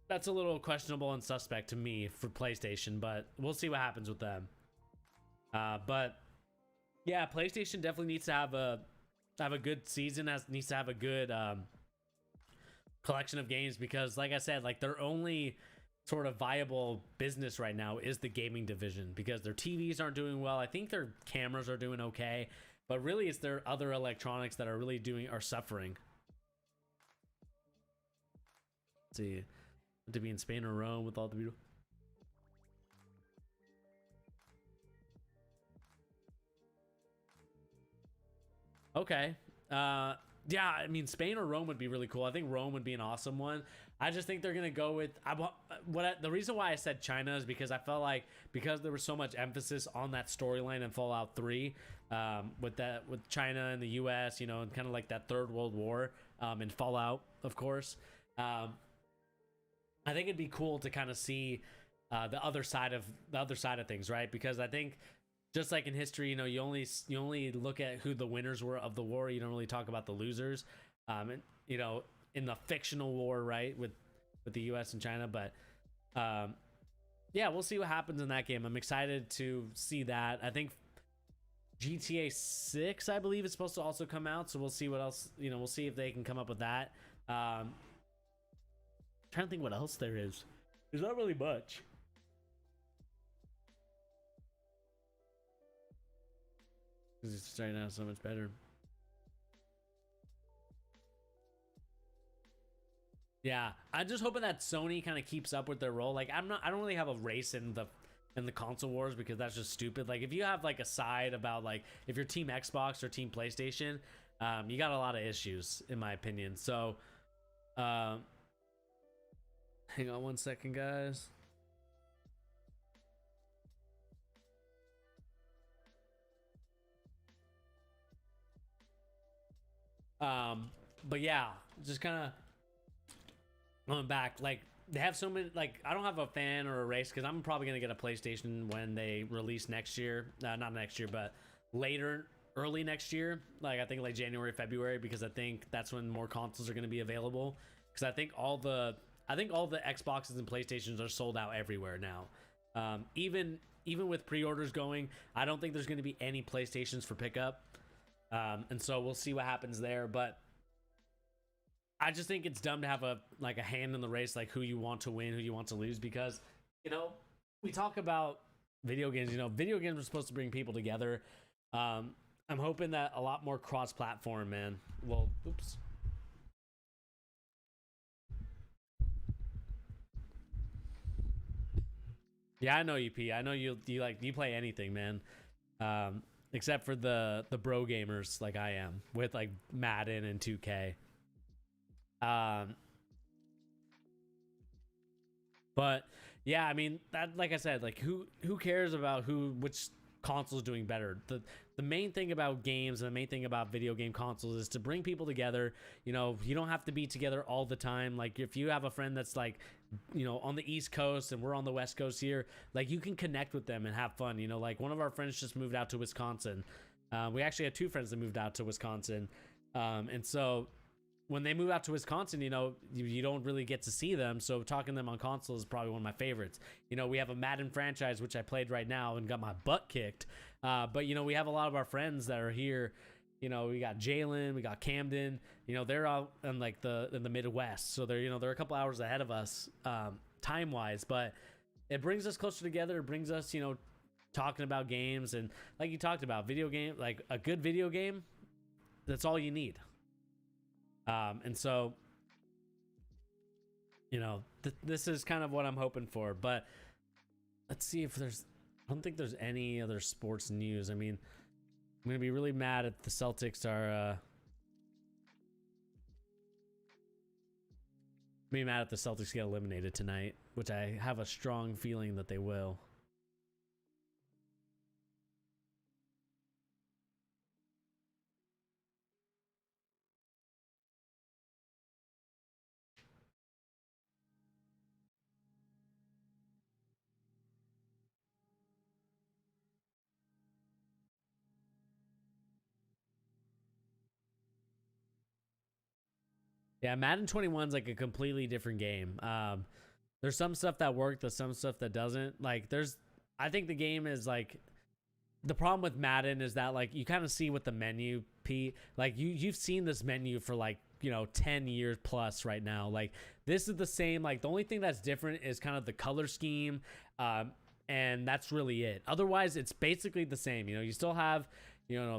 that's a little questionable and suspect to me for PlayStation, but we'll see what happens with them. But yeah, PlayStation definitely needs to have a good season, needs to have a good collection of games, because like I said, like their only sort of viable business right now is the gaming division, because their TVs aren't doing well. I think their cameras are doing okay, but really it's their other electronics that are really suffering. Let's see, to be in Spain or Rome with all the beautiful. Okay. Yeah, I mean Spain or Rome would be really cool. I think Rome would be an awesome one. I just think they're gonna go with the reason why I said China is because I felt like, because there was so much emphasis on that storyline in Fallout 3, with China and the U.S., you know, and kind of like that Third World War in Fallout, of course. I think it'd be cool to kind of see the other side of things, right? Because I think, just like in history, you know, you only look at who the winners were of the war. You don't really talk about the losers. And you know, in the fictional war, right, with the U.S. and China. But yeah, we'll see what happens in that game. I'm excited to see that. I think GTA 6, I believe, is supposed to also come out, so we'll see what else. You know, we'll see if they can come up with that. Trying to think what else there is. There's not really much. Because it's starting out so much better. Yeah, I'm just hoping that Sony kind of keeps up with their role. Like I don't really have a race in the console wars, because that's just stupid. Like if you have like a side about like if you're team Xbox or team PlayStation, you got a lot of issues in my opinion. So hang on one second, guys. But yeah, just kind of going back, like they have so many, like I don't have a fan or a race, because I'm probably gonna get a PlayStation when they release next year. Not next year, but later, early next year. Like I think like January, February, because I think that's when more consoles are gonna be available. Because I think all the Xboxes and PlayStations are sold out everywhere now. Even with pre-orders going, I don't think there's gonna be any PlayStations for pickup. And so we'll see what happens there, but I just think it's dumb to have a hand in the race, like who you want to win, who you want to lose, because you know, we talk about video games. You know, video games are supposed to bring people together. I'm hoping that a lot more cross-platform, man. Well, oops. Yeah, I know you, P. I know you play anything, man. Except for the bro gamers like I am with like Madden and 2K. But yeah, I mean that, like I said, like who cares about which console's doing better? The main thing about games and the main thing about video game consoles is to bring people together. You know, you don't have to be together all the time. Like if you have a friend that's like, you know, on the East Coast and we're on the West Coast here, like you can connect with them and have fun. You know, like one of our friends just moved out to Wisconsin. We actually had two friends that moved out to Wisconsin. And so when they move out to Wisconsin, you know, you don't really get to see them. So talking to them on console is probably one of my favorites. You know, we have a Madden franchise, which I played right now and got my butt kicked. But, you know, we have a lot of our friends that are here You know, we got Jalen, we got Camden. You know, they're out in like in the Midwest, so they're a couple hours ahead of us time wise. But it brings us closer together. It brings us, talking about games, and like you talked about, video game, like a good video game. That's all you need. And so, this is kind of what I'm hoping for. But let's see if there's. I don't think there's any other sports news. I mean, I'm gonna be really mad if the Celtics are. Be mad if the Celtics get eliminated tonight, which I have a strong feeling that they will. Yeah, Madden 21 is like a completely different game. There's some stuff that worked, there's some stuff that doesn't. Like, I think the game is like, the problem with Madden is that like you kind of see what the menu, P, like you've seen this menu for like 10 years plus right now. Like this is the same. Like the only thing that's different is kind of the color scheme, and that's really it. Otherwise, it's basically the same. You still have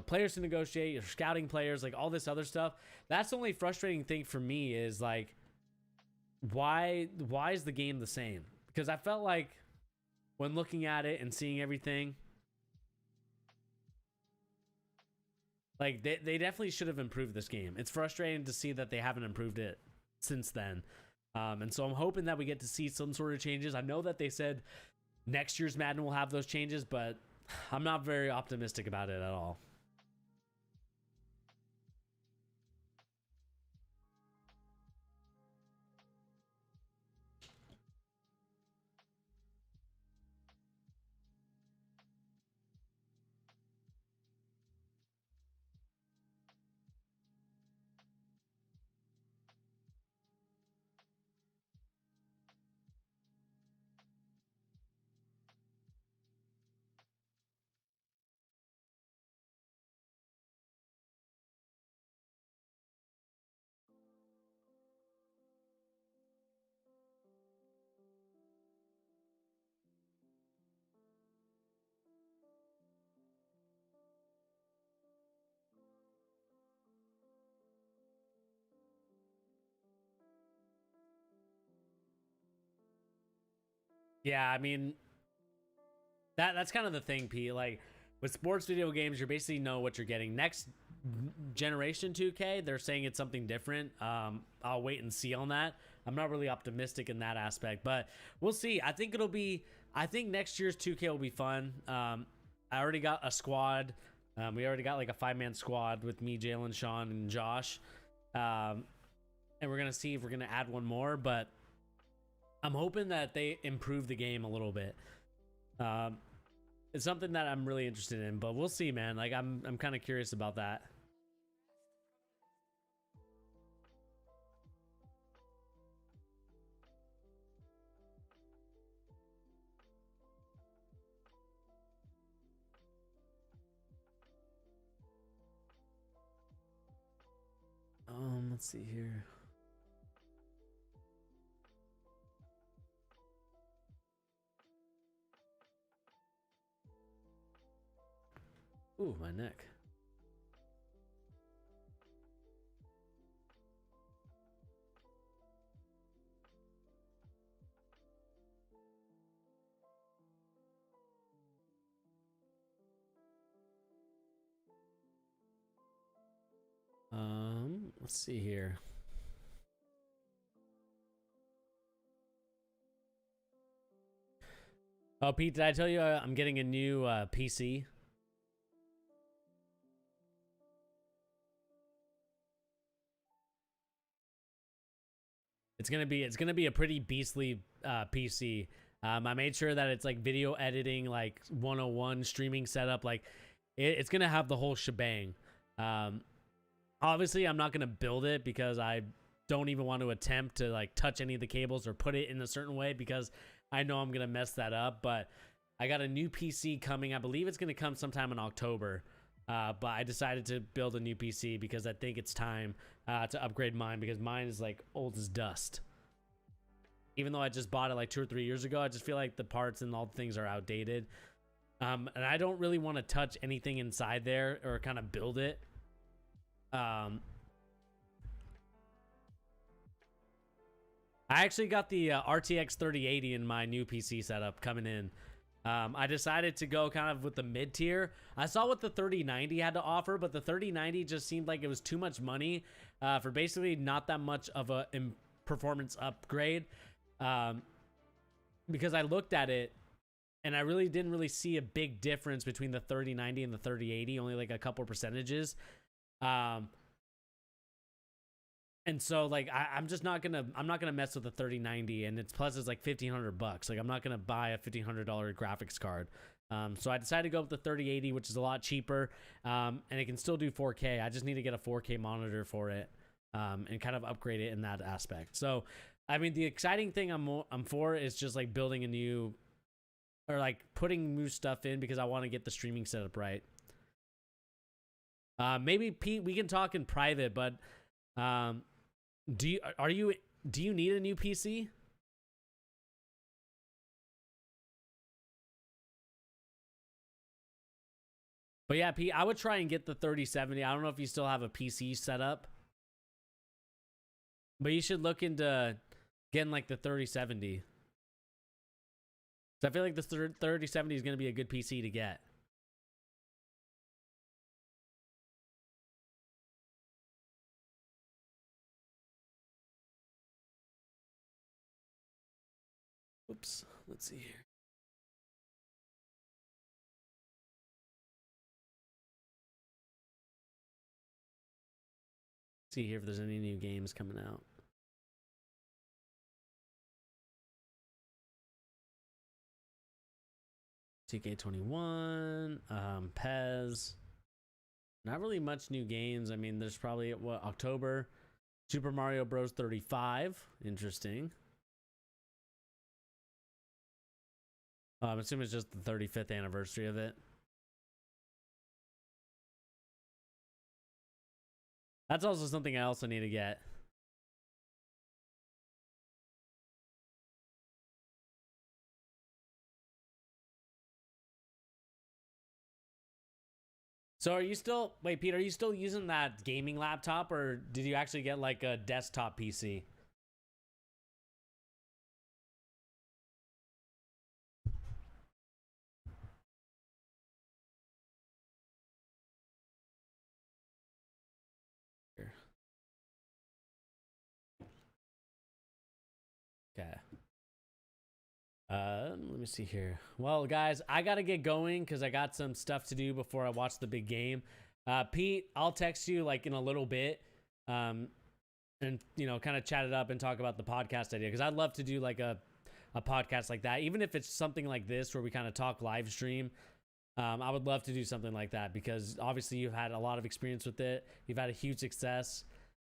players to negotiate, you're scouting players, like all this other stuff. That's the only frustrating thing for me is like, why is the game the same? Because I felt like when looking at it and seeing everything, like they definitely should have improved this game. It's frustrating to see that they haven't improved it since then. And so I'm hoping that we get to see some sort of changes. I know that they said next year's Madden will have those changes, but I'm not very optimistic about it at all. Yeah, I mean, that's kind of the thing, Pete. Like with sports video games, you basically know what you're getting. Next generation 2K, they're saying it's something different. I'll wait and see on that. I'm not really optimistic in that aspect, but we'll see. I think next year's 2K will be fun. I already got a squad. We already got like a 5-man squad with me, Jalen, Sean, and Josh. And we're gonna see if we're gonna add one more, but I'm hoping that they improve the game a little bit. It's something that I'm really interested in, but we'll see, man. Like I'm kind of curious about that. Let's see here. Ooh, my neck. Let's see here. Oh, Pete, did I tell you I'm getting a new PC? It's gonna be a pretty beastly PC. I made sure that it's like video editing, like 101 streaming setup. Like it's gonna have the whole shebang. Obviously, I'm not gonna build it because I don't even want to attempt to like touch any of the cables or put it in a certain way because I know I'm gonna mess that up. But I got a new PC coming. I believe it's gonna come sometime in October. But I decided to build a new PC because I think it's time to upgrade mine, because mine is like old as dust. Even though I just bought it like 2 or 3 years ago, I just feel like the parts and all the things are outdated. And I don't really want to touch anything inside there or kind of build it. I actually got the RTX 3080 in my new PC setup coming in. I decided to go kind of with the mid tier. I saw what the 3090 had to offer, but the 3090 just seemed like it was too much money for basically not that much of a performance upgrade. Because I looked at it and I really didn't see a big difference between the 3090 and the 3080, only like a couple percentages. And so like I'm not gonna mess with the 3090, and it's plus it's like $1,500. Like I'm not gonna buy a $1,500 graphics card. So I decided to go with the 3080, which is a lot cheaper, and it can still do 4K. I just need to get a 4K monitor for it, and kind of upgrade it in that aspect. So I mean, the exciting thing I'm for is just like building a new, or like putting new stuff in, because I want to get the streaming setup right. Maybe Pete, we can talk in private, but do you need a new PC? But yeah, Pete, I would try and get the 3070. I don't know if you still have a PC set up, but you should look into getting like the 3070. So I feel like the 3070 is going to be a good PC to get. Oops, let's see here. See here if there's any new games coming out. TK21, Pez. Not really much new games. I mean, there's probably what, October, Super Mario Bros. 35. Interesting. I'm assuming it's just the 35th anniversary of it. That's also something I also need to get. So are you still, wait, Pete, are you still using that gaming laptop, or did you actually get like a desktop PC? Okay. Let me see here. Well, guys, I gotta get going because I got some stuff to do before I watch the big game. Pete, I'll text you like in a little bit, and you know, kind of chat it up and talk about the podcast idea, because I'd love to do like a podcast like that, even if it's something like this where we kind of talk live stream. I would love to do something like that, because obviously you've had a lot of experience with it. You've had a huge success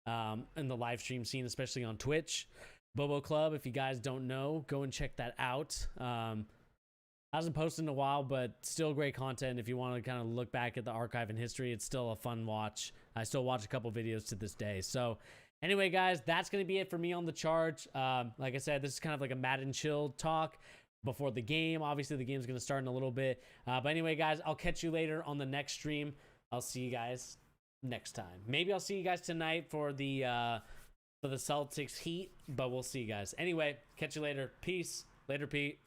in the live stream scene, especially on Twitch. Bobo Club, if you guys don't know, go and check that out. Hasn't posted in a while, but still great content. If you want to kind of look back at the archive and history, it's still a fun watch. I still watch a couple videos to this day. So anyway, guys, that's going to be it for me on The Charge. Like I said, this is kind of like a Madden chill talk before the game. Obviously, the game's going to start in a little bit. But anyway, guys, I'll catch you later on the next stream. I'll see you guys next time. Maybe I'll see you guys tonight for the Celtics Heat, but we'll see you guys. Anyway, catch you later. Peace. Later, Pete.